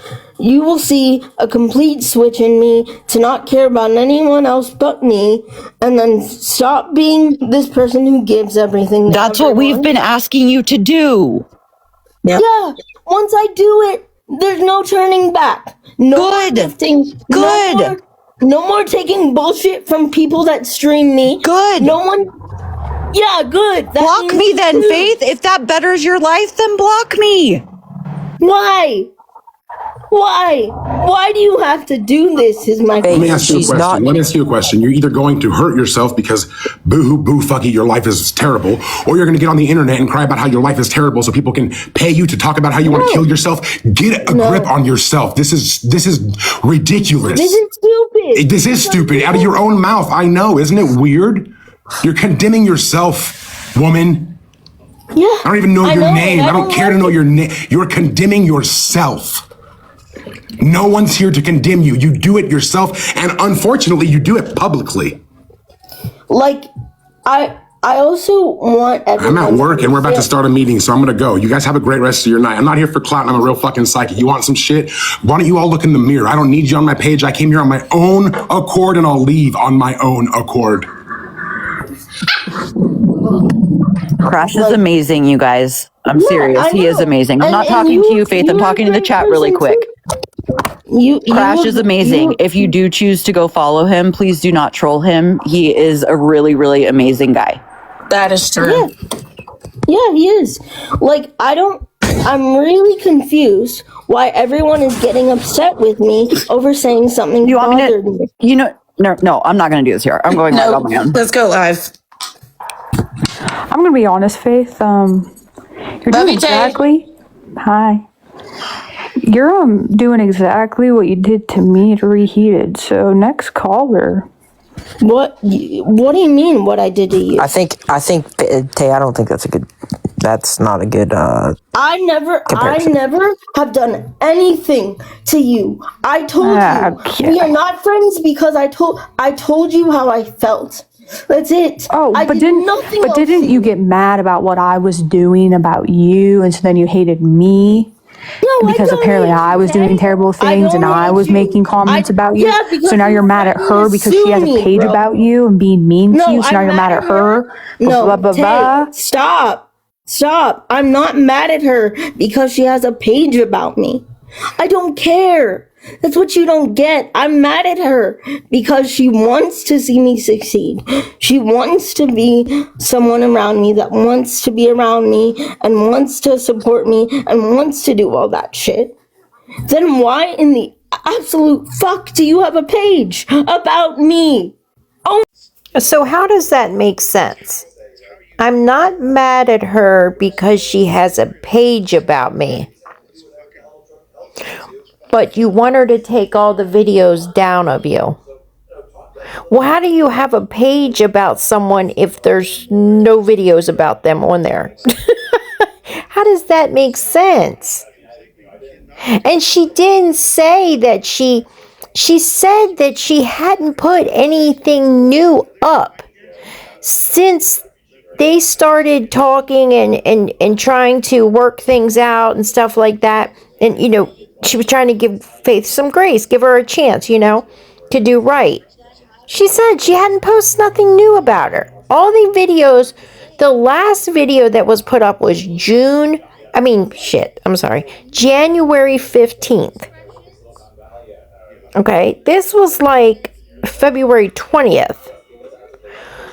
Speaker 2: you will see a complete switch in me to not care about anyone else but me, and then stop being this person who gives everything.
Speaker 3: That's what we've been asking you to do.
Speaker 2: Yeah. Once I do it, there's no turning back. No more gifting.
Speaker 3: Good.
Speaker 2: No more taking bullshit from people that stream me.
Speaker 3: Good.
Speaker 2: No one. Yeah, good.
Speaker 3: Block me then, Faith. If that betters your life, then block me.
Speaker 2: Why? Why do you have to do this? Is my
Speaker 5: Let me ask you a question. Let me ask you a question. You're either going to hurt yourself because boo fucky, your life is terrible, or you're going to get on the internet and cry about how your life is terrible so people can pay you to talk about how you want to kill yourself. Get a grip on yourself. This is ridiculous.
Speaker 2: This is stupid.
Speaker 5: This is stupid. Out of your own mouth. I know. Isn't it weird? You're condemning yourself, woman.
Speaker 2: Yeah.
Speaker 5: I don't even know your name. I don't care to know your name. You're condemning yourself. No one's here to condemn you. You do it yourself, and unfortunately, you do it publicly.
Speaker 2: Like, I also want everyone.
Speaker 5: I'm at work, and we're about to start a meeting, so I'm gonna go. You guys have a great rest of your night. I'm not here for clout, and I'm a real fucking psychic. You want some shit? Why don't you all look in the mirror? I don't need you on my page. I came here on my own accord, and I'll leave on my own accord.
Speaker 3: Crash is amazing, you guys. I'm serious. He is amazing. I'm not talking to you, Faith. I'm talking to the chat really quick. Crash is amazing. If you do choose to go follow him, please do not troll him. He is a really, really amazing guy.
Speaker 11: That is true.
Speaker 2: Yeah, he is. Like, I'm really confused why everyone is getting upset with me over saying something bothered me.
Speaker 3: You know, no, I'm not going to do this here. I'm going live on my own.
Speaker 11: Let's go live.
Speaker 10: I'm gonna be honest, Faith. You're doing exactly. Hi. You're doing exactly what you did to me at Reheated. So next caller.
Speaker 2: What do you mean? What I did to you?
Speaker 8: I think, Tay. I don't think that's not a good.
Speaker 2: I never have done anything to you. I told you we are not friends because I told you how I felt. That's it.
Speaker 10: Oh, didn't you get mad about what I was doing about you, and so then you hated me?
Speaker 2: No,
Speaker 10: because apparently I was doing terrible things and I was making comments about you. So now you're mad at her because she has a page about you and being mean to you. So now you're mad at her.
Speaker 2: No,
Speaker 10: blah, blah, blah.
Speaker 2: Stop. I'm not mad at her because she has a page about me. I don't care. That's what you don't get. I'm mad at her because she wants to see me succeed. She wants to be someone around me that wants to be around me and wants to support me and wants to do all that shit. Then why in the absolute fuck do you have a page about me? Oh.
Speaker 1: So how does that make sense? I'm not mad at her because she has a page about me. But you want her to take all the videos down of you. Well, how do you have a page about someone if there's no videos about them on there? How does that make sense? And she didn't say that she She said that she hadn't put anything new up since they started talking and trying to work things out and stuff like that. And, you know, she was trying to give Faith some grace, give her a chance, you know, to do right. She said she hadn't posted nothing new about her. All the videos, the last video that was put up was January 15th. Okay, this was like February 20th,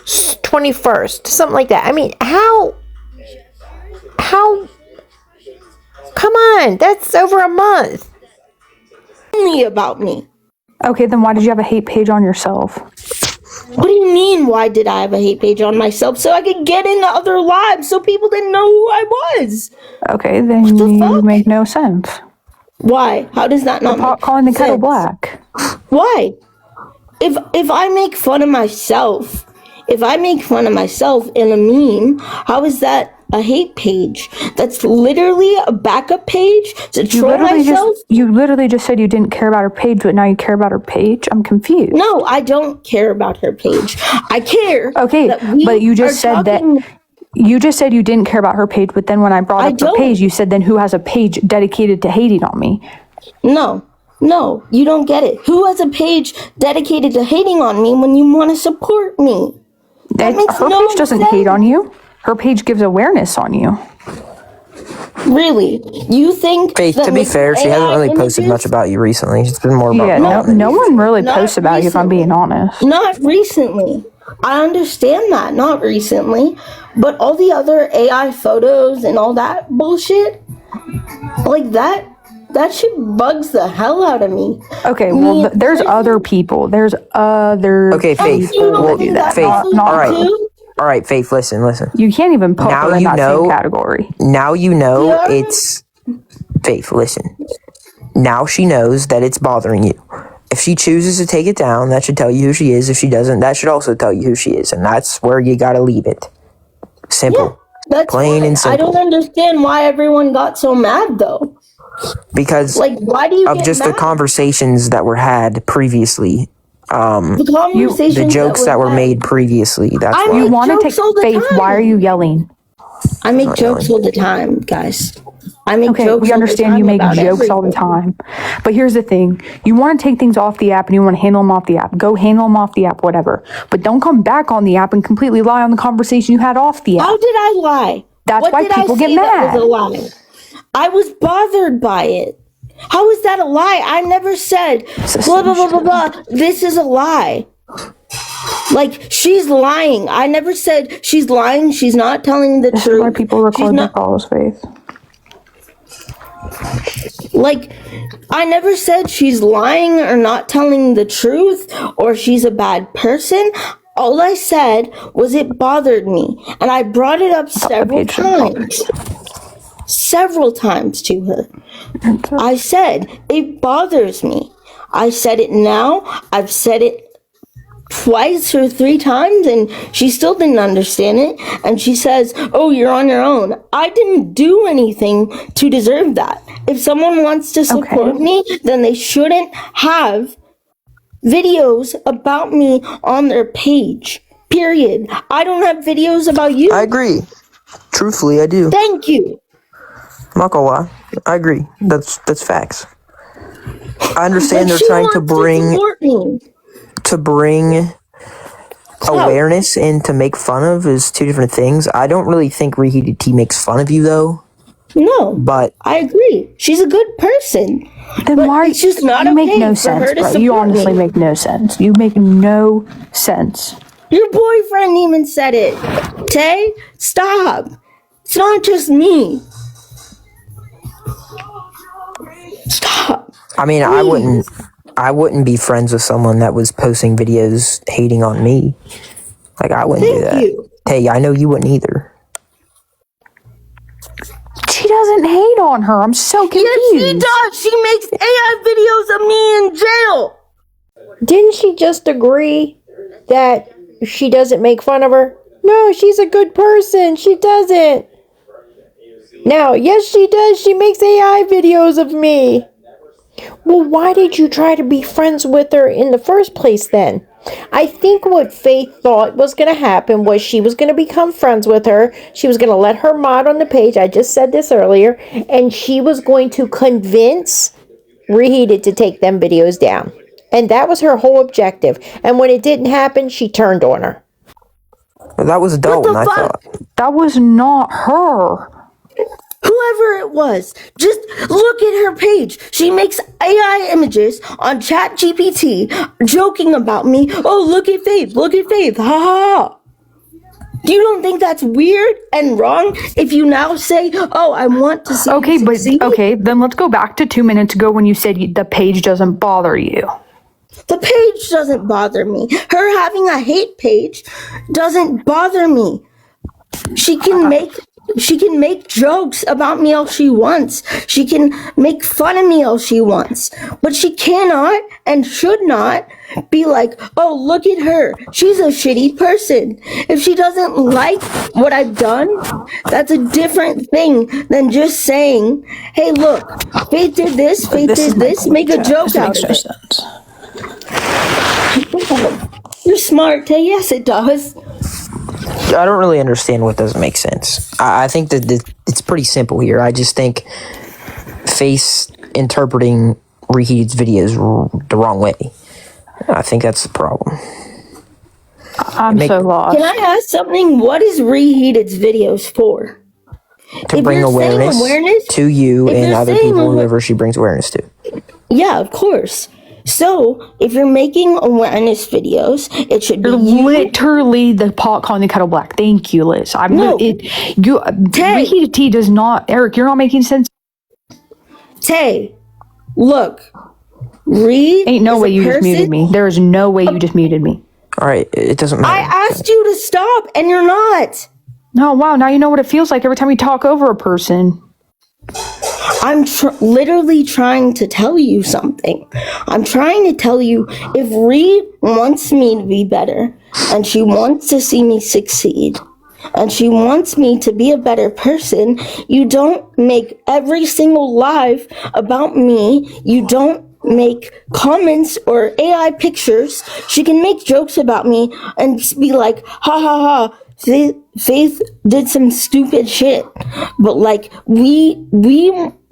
Speaker 1: 21st, something like that. I mean, how, come on, that's over a month.
Speaker 2: Only about me.
Speaker 10: Okay, then why did you have a hate page on yourself?
Speaker 2: What do you mean, why did I have a hate page on myself? So I could get into other lives so people didn't know who I was.
Speaker 10: Okay, then you make no sense.
Speaker 2: Why? How does that not make
Speaker 10: calling the kettle
Speaker 2: sense?
Speaker 10: black.
Speaker 2: Why? If I make fun of myself, in a meme, how is that a hate page? That's literally a backup page to troll myself?
Speaker 10: You literally just said you didn't care about her page, but now you care about her page? I'm confused.
Speaker 2: No, I don't care about her page. I care.
Speaker 10: Okay, but you just said that. You just said you didn't care about her page, but then when I brought up her page, you said then who has a page dedicated to hating on me?
Speaker 2: No, you don't get it. Who has a page dedicated to hating on me when you want to support me?
Speaker 10: Her page doesn't hate on you. Her page gives awareness on you.
Speaker 2: Really? You think?
Speaker 8: Faith, to be fair, she hasn't really posted much about you recently. It's been more about
Speaker 10: no one really posts about you, if I'm being honest.
Speaker 2: Not recently. I understand that, not recently. But all the other AI photos and all that bullshit, like that shit bugs the hell out of me.
Speaker 10: Okay, well, there's other people. There's other
Speaker 8: Faith.
Speaker 10: Well, do that.
Speaker 8: Faith.
Speaker 10: Not
Speaker 8: all right, Faith, listen.
Speaker 10: You can't even put her in that same category.
Speaker 8: Now you know it's... Faith, listen. Now she knows that it's bothering you. If she chooses to take it down, that should tell you who she is. If she doesn't, that should also tell you who she is. And that's where you gotta leave it. Simple.
Speaker 2: Yeah, that's
Speaker 8: plain and simple.
Speaker 2: I don't understand why everyone got so mad, though.
Speaker 8: Because
Speaker 2: why do you
Speaker 8: of just
Speaker 2: mad?
Speaker 8: the conversations that were had previously.
Speaker 2: The
Speaker 8: jokes that were made previously. That's why.
Speaker 10: You want to take Faith. Why are you yelling?
Speaker 2: I make jokes all the time, guys. I make jokes.
Speaker 10: We understand you make jokes all the time. But here's the thing. You want to take things off the app and you want to handle them off the app. Go handle them off the app, whatever. But don't come back on the app and completely lie on the conversation you had off the app.
Speaker 2: How did I lie?
Speaker 10: That's why people get mad.
Speaker 2: That was a lie? I was bothered by it. How is that a lie? I never said blah, blah, blah, blah, blah. This is a lie. Like, she's lying. I never said she's lying. She's not telling the truth.
Speaker 10: This is why people record their calls, Faith.
Speaker 2: Like, I never said she's lying or not telling the truth or she's a bad person. All I said was it bothered me. And I brought it up several times to her. I said, it bothers me. I said it now. I've said it twice or three times and she still didn't understand it. And she says, oh, you're on your own. I didn't do anything to deserve that. If someone wants to support me, then they shouldn't have videos about me on their page. Period. I don't have videos about you.
Speaker 8: I agree. Truthfully, I do.
Speaker 2: Thank you.
Speaker 8: I'm not gonna lie. I agree. That's facts. I understand they're trying to bring awareness and to make fun of is two different things. I don't really think Reheated Tea makes fun of you though.
Speaker 2: No,
Speaker 8: but
Speaker 2: I agree. She's a good person.
Speaker 10: Then why?
Speaker 2: It's just not
Speaker 10: you make
Speaker 2: okay
Speaker 10: no
Speaker 2: for
Speaker 10: sense,
Speaker 2: her to
Speaker 10: bro.
Speaker 2: support
Speaker 10: You honestly
Speaker 2: me.
Speaker 10: make no sense. You make no sense.
Speaker 2: Your boyfriend even said it. Tay, stop. It's not just me. Stop.
Speaker 8: I mean,
Speaker 2: Please.
Speaker 8: I wouldn't be friends with someone that was posting videos hating on me. Like, I wouldn't do that.
Speaker 2: Thank you.
Speaker 8: Hey, I know you wouldn't either.
Speaker 10: She doesn't hate on her. I'm so confused.
Speaker 2: Yes, she does. She makes AI videos of me in jail.
Speaker 1: Didn't she just agree that she doesn't make fun of her? No, she's a good person. She doesn't. Now, yes, she does. She makes AI videos of me. Well, why did you try to be friends with her in the first place then? I think what Faith thought was going to happen was she was going to become friends with her. She was going to let her mod on the page. I just said this earlier. And she was going to convince Reheated to take them videos down. And that was her whole objective. And when it didn't happen, she turned on her.
Speaker 8: Well, that was Dalton, I thought.
Speaker 10: That was not her.
Speaker 2: Whoever it was, just look at her page. She makes AI images on ChatGPT joking about me. Oh, look at Faith, ha ha ha. You don't think that's weird and wrong if you now say, oh, I want to see
Speaker 10: Okay,
Speaker 2: you
Speaker 10: but
Speaker 2: succeed?
Speaker 10: okay, then let's go back to 2 minutes ago when you said the page doesn't bother you.
Speaker 2: The page doesn't bother me. Her having a hate page doesn't bother me. She can make jokes about me all she wants. She can make fun of me all she wants. But she cannot and should not be like, oh, look at her. She's a shitty person. If she doesn't like what I've done, that's a different thing than just saying, hey, look, Faith did this, make a joke out of it. You're smart, Tay. Yes, it does.
Speaker 8: I don't really understand what doesn't make sense. I think that it's pretty simple here. I just think Face interpreting Reheated's videos the wrong way. I think that's the problem.
Speaker 10: I'm so lost.
Speaker 2: Can I ask something? What is Reheated's videos for?
Speaker 8: To bring awareness to you and other people, whoever she brings awareness to.
Speaker 2: Yeah, of course. So, if you're making awareness videos, it should be
Speaker 10: literally the pot calling the kettle black. Thank you, Liz. Reheated tea does not. Eric, you're not making sense.
Speaker 2: Tay, look.
Speaker 10: Ain't no way you just muted me. There is no way you just muted me.
Speaker 8: All right, it doesn't matter.
Speaker 2: I asked you to stop, and you're not.
Speaker 10: No, wow. Now you know what it feels like every time you talk over a person.
Speaker 2: I'm literally trying to tell you something. I'm trying to tell you if Reed wants me to be better and she wants to see me succeed and she wants me to be a better person, you don't make every single live about me. You don't make comments or AI pictures. She can make jokes about me and be like, ha ha ha. Faith did some stupid shit, but like we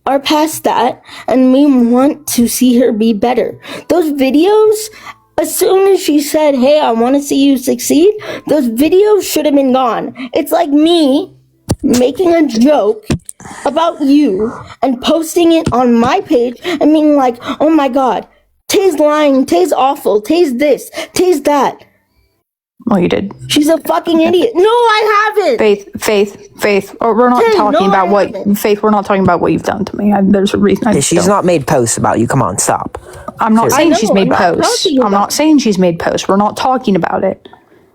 Speaker 2: are past that and we want to see her be better. Those videos, as soon as she said, hey, I want to see you succeed, those videos should have been gone. It's like me making a joke about you and posting it on my page and being like, oh my god, Tay's lying, Tay's awful, Tay's this, Tay's that.
Speaker 10: Well, you did.
Speaker 2: She's a fucking idiot. No, I haven't.
Speaker 10: Faith. Or we're not talking about what Faith. We're not talking about what you've done to me. There's a reason.
Speaker 8: She's not made posts about you. Come on, stop.
Speaker 10: I'm not saying she's made posts. I'm not saying she's made posts. We're not talking about it.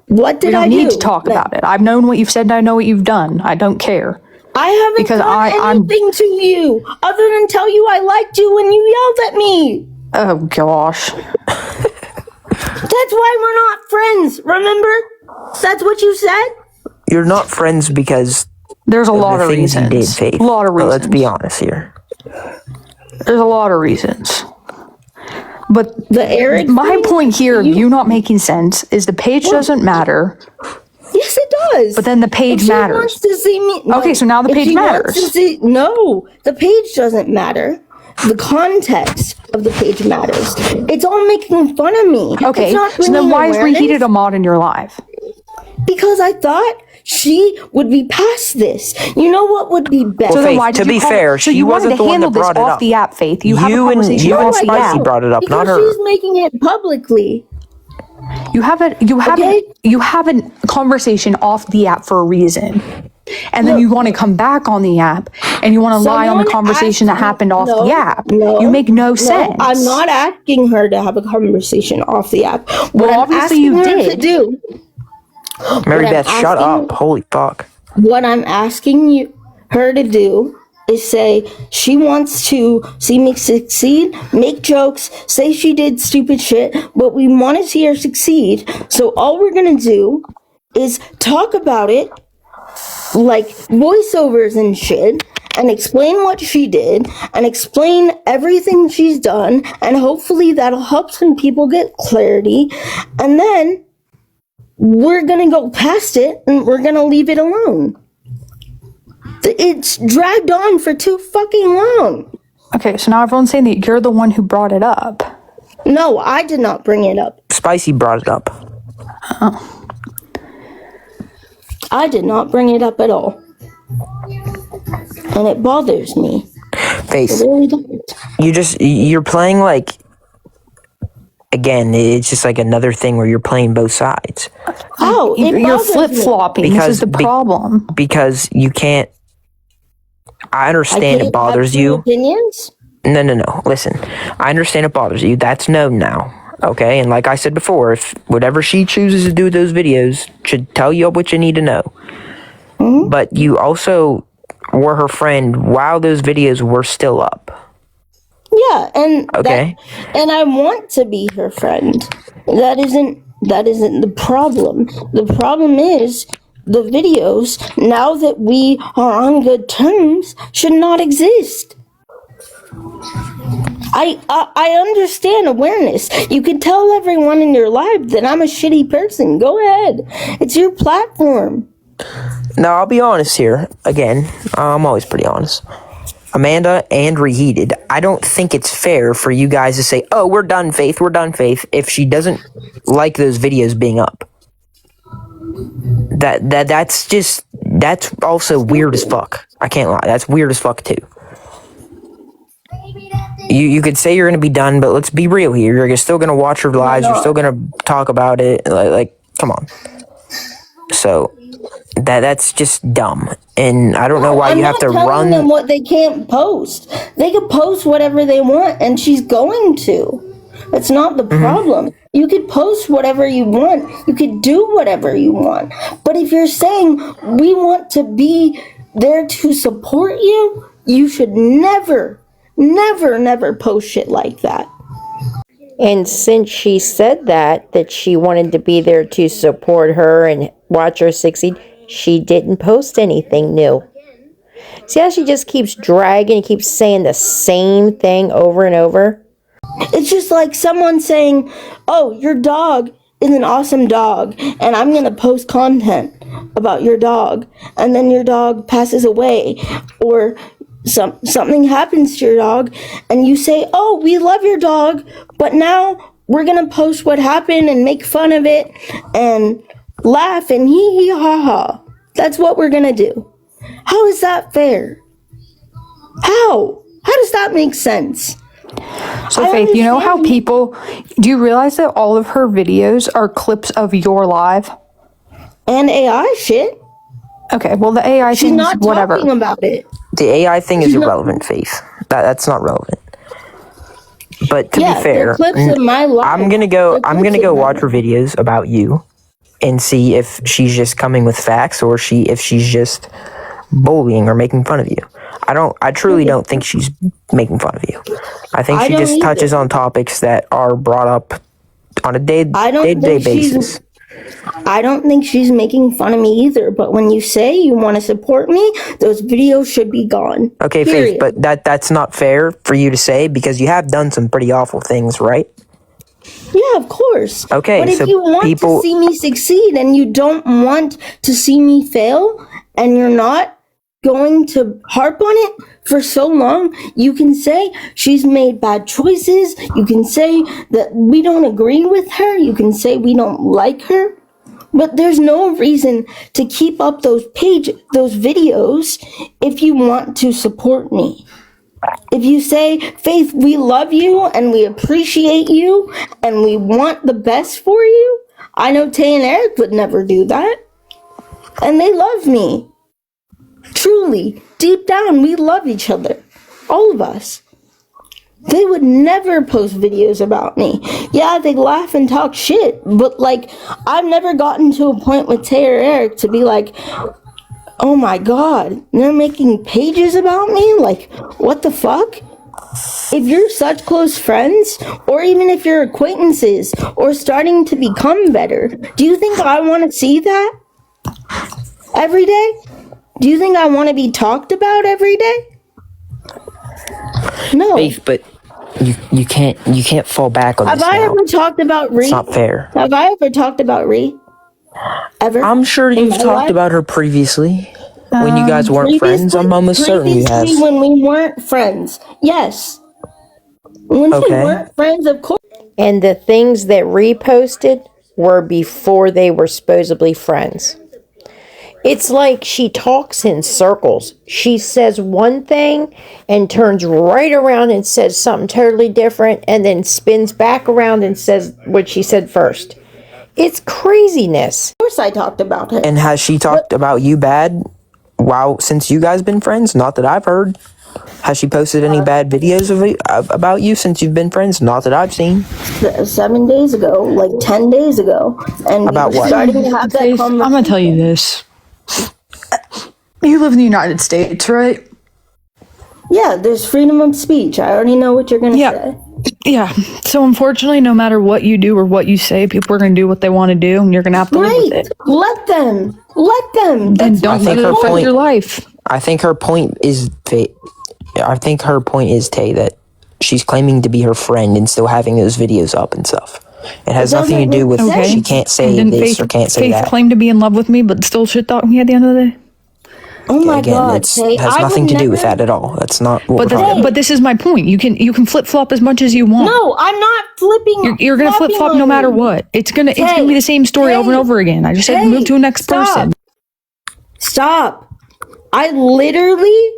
Speaker 2: What did I do?
Speaker 10: We don't need to talk about it. I've known what you've said and I know what you've done. I don't care.
Speaker 2: I haven't done anything to you other than tell you I liked you when you yelled at me.
Speaker 10: Oh gosh.
Speaker 2: That's why we're not friends, remember? That's what you said?
Speaker 8: You're not friends because
Speaker 10: there's a lot of reasons.
Speaker 8: You did, Faith.
Speaker 10: A lot of reasons.
Speaker 8: Let's be honest here.
Speaker 10: There's a lot of reasons. But my point here of you not making sense is the page doesn't matter.
Speaker 2: Yes, it does.
Speaker 10: But then the page matters.
Speaker 2: Wants to see me,
Speaker 10: okay, so now the page matters.
Speaker 2: No, the page doesn't matter. The context of the page matters. It's all making fun of me.
Speaker 10: Okay, so then why is Reheated a mod in your life?
Speaker 2: Because I thought she would be past this. You know what would be better?
Speaker 8: Well, Faith, to be fair, she wasn't the one that brought it up.
Speaker 10: Off the app, Faith. You have a conversation
Speaker 8: you and
Speaker 10: off the
Speaker 8: Spicy
Speaker 10: app.
Speaker 8: brought it up, not her.
Speaker 2: Because she's making it publicly.
Speaker 10: You have a conversation off the app for a reason. And then you want to come back on the app and you want to lie on the conversation that happened off the app. You make no sense.
Speaker 2: I'm not asking her to have a conversation off the app.
Speaker 10: Well, obviously you did.
Speaker 8: Mary Beth, shut up. Holy fuck.
Speaker 2: What I'm asking her to do is say she wants to see me succeed, make jokes, say she did stupid shit, but we want to see her succeed. So all we're going to do is talk about it like voiceovers and shit and explain what she did and explain everything she's done, and hopefully that'll help some people get clarity, and then we're gonna go past it and we're gonna leave it alone. It's dragged on for too fucking long.
Speaker 10: Okay, so now everyone's saying that you're the one who brought it up.
Speaker 2: No, I did not bring it up.
Speaker 8: Spicy brought it up.
Speaker 10: Oh.
Speaker 2: I did not bring it up at all. And it bothers me.
Speaker 8: Faith,
Speaker 2: It really does.
Speaker 8: you're playing like, again, it's just like another thing where you're playing both sides.
Speaker 2: Oh,
Speaker 10: you're flip-flopping. This is the problem.
Speaker 8: Because you can't, I understand it bothers you.
Speaker 2: Opinions?
Speaker 8: No. Listen, I understand it bothers you. That's known now. Okay, and like I said before, if whatever she chooses to do with those videos should tell you what you need to know. Mm-hmm. But you also were her friend while those videos were still up.
Speaker 2: Yeah, and
Speaker 8: okay,
Speaker 2: and I want to be her friend. That isn't the problem. The problem is the videos, now that we are on good terms, should not exist. I understand awareness. You can tell everyone in your life that I'm a shitty person. Go ahead. It's your platform.
Speaker 8: Now, I'll be honest here. Again, I'm always pretty honest. Amanda and Reheated, I don't think it's fair for you guys to say, oh, we're done, Faith, if she doesn't like those videos being up. That's also weird as fuck. I can't lie. That's weird as fuck, too. You could say you're going to be done, but let's be real here. You're still going to watch her lives. You're still going to talk about it. Like, come on. So, that's just dumb. And I don't know why you have to run.
Speaker 2: I'm not telling them what they can't post. They can post whatever they want, and she's going to. That's not the problem. You could post whatever you want. You could do whatever you want. But if you're saying we want to be there to support you, you should never post shit like that.
Speaker 1: And since she said that she wanted to be there to support her and watch her succeed, she didn't post anything new. See how she just keeps dragging and keeps saying the same thing over and over?
Speaker 2: It's just like someone saying, oh, your dog is an awesome dog, and I'm going to post content about your dog, and then your dog passes away, or something happens to your dog, and you say, oh, we love your dog, but now we're going to post what happened and make fun of it and laugh and hee hee ha ha. That's what we're going to do. How is that fair? How does that make sense?
Speaker 10: So Faith, you know how do you realize that all of her videos are clips of your live?
Speaker 2: And AI shit.
Speaker 10: Okay, well the AI
Speaker 2: She's not
Speaker 10: whatever.
Speaker 2: talking about it.
Speaker 8: The AI thing is irrelevant, Faith. That's not relevant. But to be fair,
Speaker 2: clips of my life.
Speaker 8: I'm gonna go watch her videos about you and see if she's just coming with facts or if she's just bullying or making fun of you. I truly don't think she's making fun of you. I think she just touches on topics that are brought up on a day-to-day basis.
Speaker 2: I don't think she's making fun of me either, but when you say you want to support me, those videos should be gone.
Speaker 8: Okay, Faith, but that's not fair for you to say because you have done some pretty awful things, right?
Speaker 2: Yeah, of course.
Speaker 8: Okay,
Speaker 2: but if you want to see me succeed and you don't want to see me fail and you're not going to harp on it for so long, you can say she's made bad choices. You can say that we don't agree with her. You can say we don't like her. But there's no reason to keep up those videos if you want to support me. If you say, Faith, we love you and we appreciate you and we want the best for you, I know Tay and Eric would never do that. And they love me. Truly, deep down, we love each other. All of us. They would never post videos about me. Yeah, they laugh and talk shit, but like, I've never gotten to a point with Tay or Eric to be like, oh my god, they're making pages about me? Like, what the fuck? If you're such close friends, or even if you're acquaintances, or starting to become better, do you think I want to see that every day? Do you think I want to be talked about every day? No.
Speaker 8: Faith, but you can't fall back on
Speaker 2: Have
Speaker 8: this
Speaker 2: I
Speaker 8: now.
Speaker 2: ever talked about Ree?
Speaker 8: It's not fair.
Speaker 2: Have I ever talked about Ree? Ever?
Speaker 8: I'm sure you've talked about her previously. When you guys weren't friends, I'm almost certain you have.
Speaker 2: When we weren't friends, yes. When we weren't friends, of course.
Speaker 1: And the things that reposted were before they were supposedly friends. It's like she talks in circles. She says one thing and turns right around and says something totally different and then spins back around and says what she said first. It's craziness.
Speaker 2: Of course I talked about her.
Speaker 8: And has she talked about you bad since you guys been friends? Not that I've heard. Has she posted any bad videos about you since you've been friends? Not that I've seen.
Speaker 2: 7 days ago, like 10 days ago. And
Speaker 8: about what?
Speaker 2: Starting to have that
Speaker 10: Faith, I'm going to tell you this. You live in the United States, right?
Speaker 2: Yeah, there's freedom of speech. I already know what you're going to say.
Speaker 10: Yeah. So unfortunately, no matter what you do or what you say, people are going to do what they want to do, and you're going to have to live with it.
Speaker 2: Let them. Let them.
Speaker 10: And don't let it affect your life.
Speaker 8: I think her point is, Tay, that she's claiming to be her friend and still having those videos up and stuff. It has nothing to do with she can't say this or can't say that.
Speaker 10: Faith claimed to be in love with me, but still shit talked me at the end of the day.
Speaker 2: Oh my God!
Speaker 8: It has nothing to do with that at all. That's not what
Speaker 10: But this is my point. You can flip flop as much as you want.
Speaker 2: No, I'm not flipping.
Speaker 10: You're gonna flip flop no matter what. It's gonna be the same story over and over again. I just said move to a next person.
Speaker 2: Stop. I literally,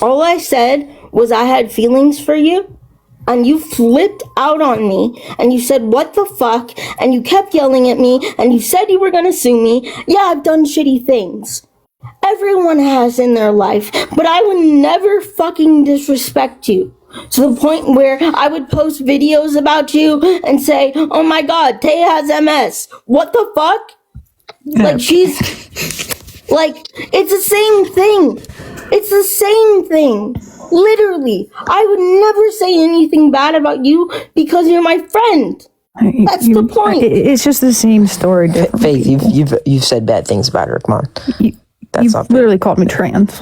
Speaker 2: all I said was I had feelings for you, and you flipped out on me, and you said, what the fuck, and you kept yelling at me, and you said you were gonna sue me. Yeah, I've done shitty things. Everyone has in their life, but I would never fucking disrespect you to the point where I would post videos about you and say, oh my God, Tay has MS. What the fuck? Like she's... Like, it's the same thing. It's the same thing. Literally. I would never say anything bad about you because you're my friend. That's the point.
Speaker 10: It's just the same story.
Speaker 8: Faith, you've said bad things about her. Come on.
Speaker 10: That's not literally called me trans.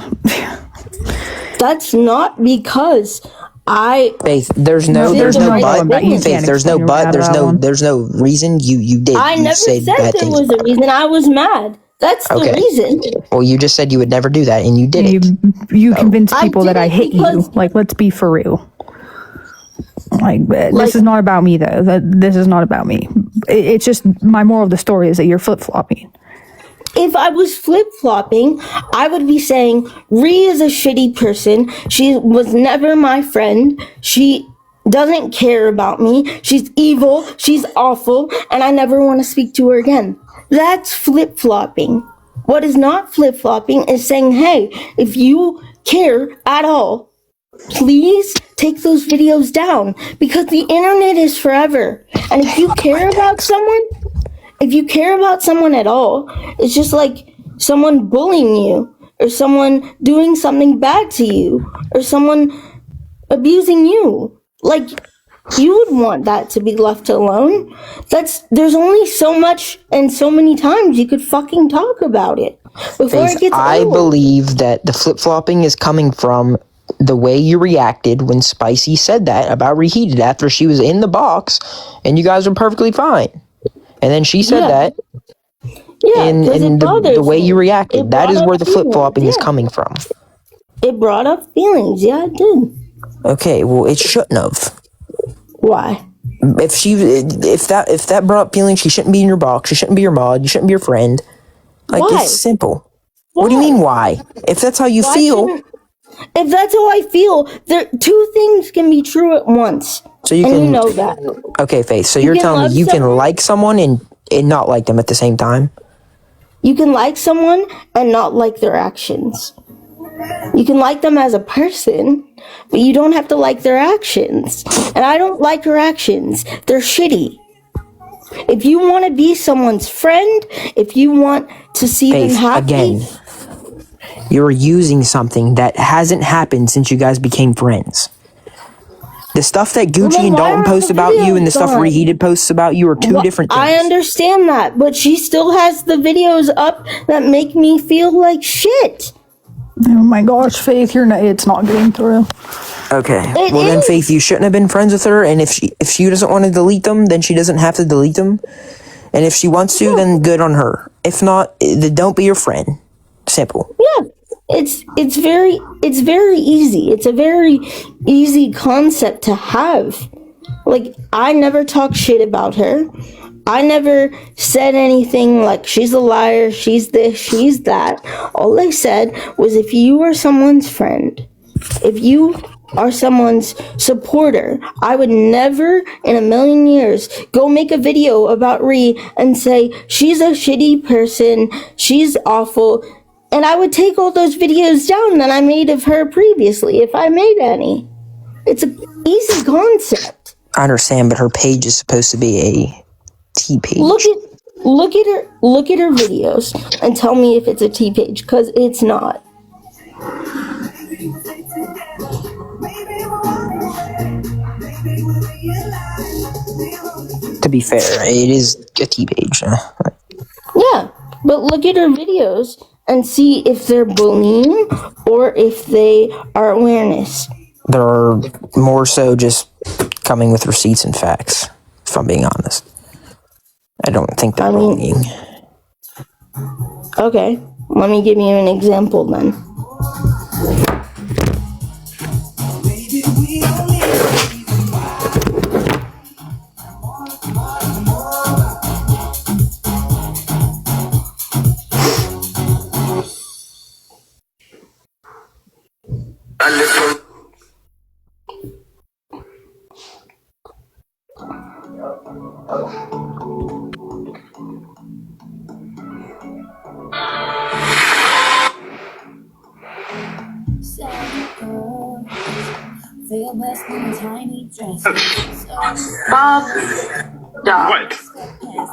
Speaker 2: That's not because
Speaker 8: Faith, there's no but. Faith, there's no but. There's no reason you did.
Speaker 2: I never said there was a reason. I was mad. That's the reason.
Speaker 8: Well, you just said you would never do that, and you did it.
Speaker 10: You convinced people that I hate you. Like, let's be for real. Like, this is not about me, though. This is not about me. It's just my moral of the story is that you're flip-flopping.
Speaker 2: If I was flip-flopping, I would be saying, Ree is a shitty person. She was never my friend. She doesn't care about me. She's evil. She's awful. And I never want to speak to her again. That's flip-flopping. What is not flip-flopping is saying, hey, if you care at all, please take those videos down because the internet is forever. And if you care about someone at all, it's just like someone bullying you or someone doing something bad to you or someone abusing you. Like, you would want that to be left alone. There's only so much and so many times you could fucking talk about it before it gets old.
Speaker 8: I believe that the flip-flopping is coming from the way you reacted when Spicy said that about Reheated after she was in the box and you guys were perfectly fine. And then she said that.
Speaker 2: Yeah,
Speaker 8: and the way you reacted, that is where the flip-flopping is coming from.
Speaker 2: It brought up feelings. Yeah, it did.
Speaker 8: Okay, well, it shouldn't have.
Speaker 2: Why?
Speaker 8: If that brought up feelings, she shouldn't be in your box. She shouldn't be your mod. You shouldn't be your friend. Like,
Speaker 2: why?
Speaker 8: It's simple. Why? What do you mean, why? If that's how you feel.
Speaker 2: If that's how I feel, two things can be true at once.
Speaker 8: So you can,
Speaker 2: you know that.
Speaker 8: Okay, Faith. So you're telling me you can like someone and not like them at the same time?
Speaker 2: You can like someone and not like their actions. You can like them as a person, but you don't have to like their actions. And I don't like her actions. They're shitty. If you want to be someone's friend, if you want to see them happy...
Speaker 8: Again, you're using something that hasn't happened since you guys became friends. The stuff that Gucci and Dalton post about you and the stuff Reheated posts about you are two different things.
Speaker 2: I understand that, but she still has the videos up that make me feel like shit.
Speaker 10: Oh my gosh, Faith, it's not getting through.
Speaker 8: Okay.
Speaker 2: It
Speaker 8: Well, then,
Speaker 2: is.
Speaker 8: Faith, you shouldn't have been friends with her. And if she doesn't want to delete them, then she doesn't have to delete them. And if she wants to, then good on her. If not, then don't be your friend. Simple.
Speaker 2: Yeah. It's very easy. It's a very easy concept to have. Like, I never talk shit about her. I never said anything like she's a liar, she's this, she's that. All I said was if you are someone's friend, if you are someone's supporter, I would never in a million years go make a video about Ree and say she's a shitty person, she's awful, and I would take all those videos down that I made of her previously if I made any. It's an easy concept.
Speaker 8: I understand, but her page is supposed to be a T page.
Speaker 2: Look at her videos and tell me if it's a T page, because it's not.
Speaker 8: To be fair, it is a T page.
Speaker 2: Yeah, but look at her videos and see if they're bullying or if they are awareness.
Speaker 8: They're more so just coming with receipts and facts, if I'm being honest. I don't think they're bullying.
Speaker 2: Okay, let me give you an example then.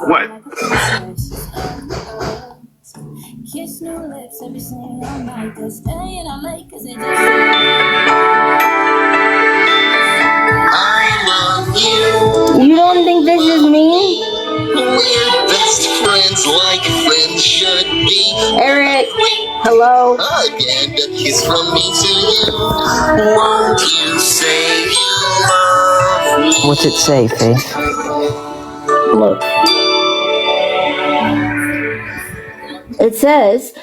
Speaker 5: What?
Speaker 9: Kiss new lips every single night. They're staying out late cause they just I love you.
Speaker 2: You don't think this is me?
Speaker 9: We're best friends like friends should be.
Speaker 2: Eric, hello?
Speaker 9: Again, a kiss from me to you. Won't you say you love me?
Speaker 8: What's it say, Faith?
Speaker 2: Look. It says,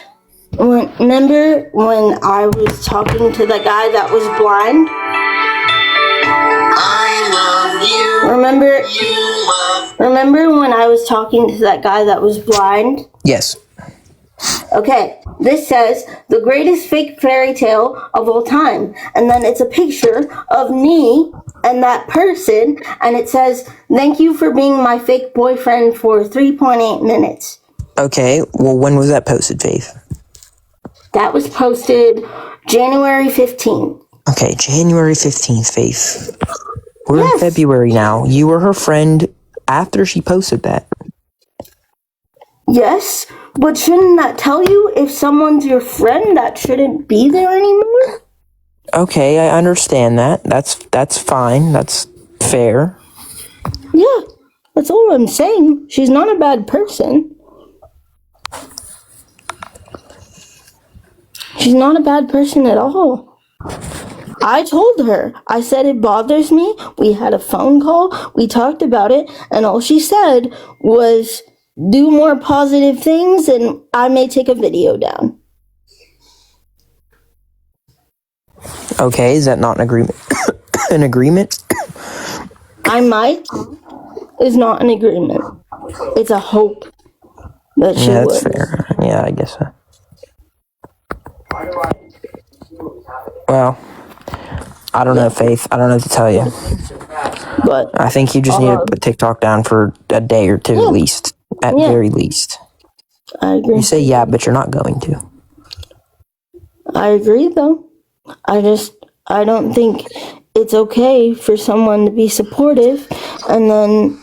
Speaker 2: remember when I was talking to the guy that was blind?
Speaker 9: I love you.
Speaker 2: Remember when I was talking to that guy that was blind?
Speaker 8: Yes.
Speaker 2: Okay, this says, the greatest fake fairy tale of all time. And then it's a picture of me and that person, and it says, thank you for being my fake boyfriend for 3.8 minutes.
Speaker 8: Okay, well, when was that posted, Faith?
Speaker 2: That was posted January 15th.
Speaker 8: Okay, January 15th, Faith. We're in February now. You were her friend after she posted that.
Speaker 2: Yes, but shouldn't that tell you if someone's your friend that shouldn't be there anymore?
Speaker 8: Okay, I understand that. That's fine. That's fair.
Speaker 2: Yeah, that's all I'm saying. She's not a bad person. She's not a bad person at all. I told her. I said it bothers me. We had a phone call. We talked about it. And all she said was, do more positive things and I may take a video down.
Speaker 8: Okay, is that not an agreement? An agreement?
Speaker 2: I might is not an agreement. It's a hope that she
Speaker 8: Yeah,
Speaker 2: would.
Speaker 8: that's fair. Yeah, I guess so. Well, I don't know, Faith. I don't know what to tell you.
Speaker 2: But
Speaker 8: I think you just need to put TikTok down for a day or two at least. At very least.
Speaker 2: I agree.
Speaker 8: You say yeah, but you're not going to.
Speaker 2: I agree, though. I don't think it's okay for someone to be supportive and then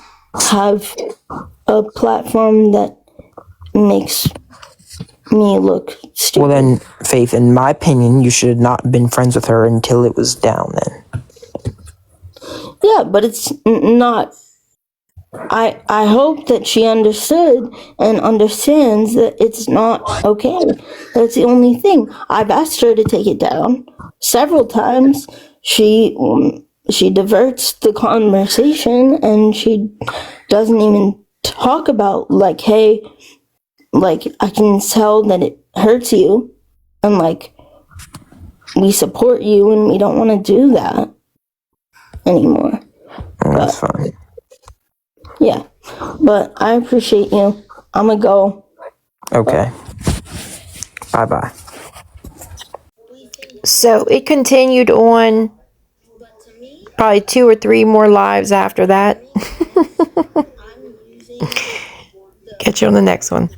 Speaker 2: have a platform that makes me look stupid.
Speaker 8: Well then, Faith, in my opinion, you should have not been friends with her until it was down then.
Speaker 2: Yeah, but it's not. I hope that she understood and understands that it's not okay. That's the only thing. I've asked her to take it down several times. she diverts the conversation, and she doesn't even talk about, like, hey, like, I can tell that it hurts you, and, like, we support you, and we don't want to do that anymore.
Speaker 8: That's fine.
Speaker 2: Yeah, but I appreciate you. I'm gonna go.
Speaker 8: Okay. Bye-bye.
Speaker 1: So it continued on probably 2 or 3 more lives after that. Catch you on the next one.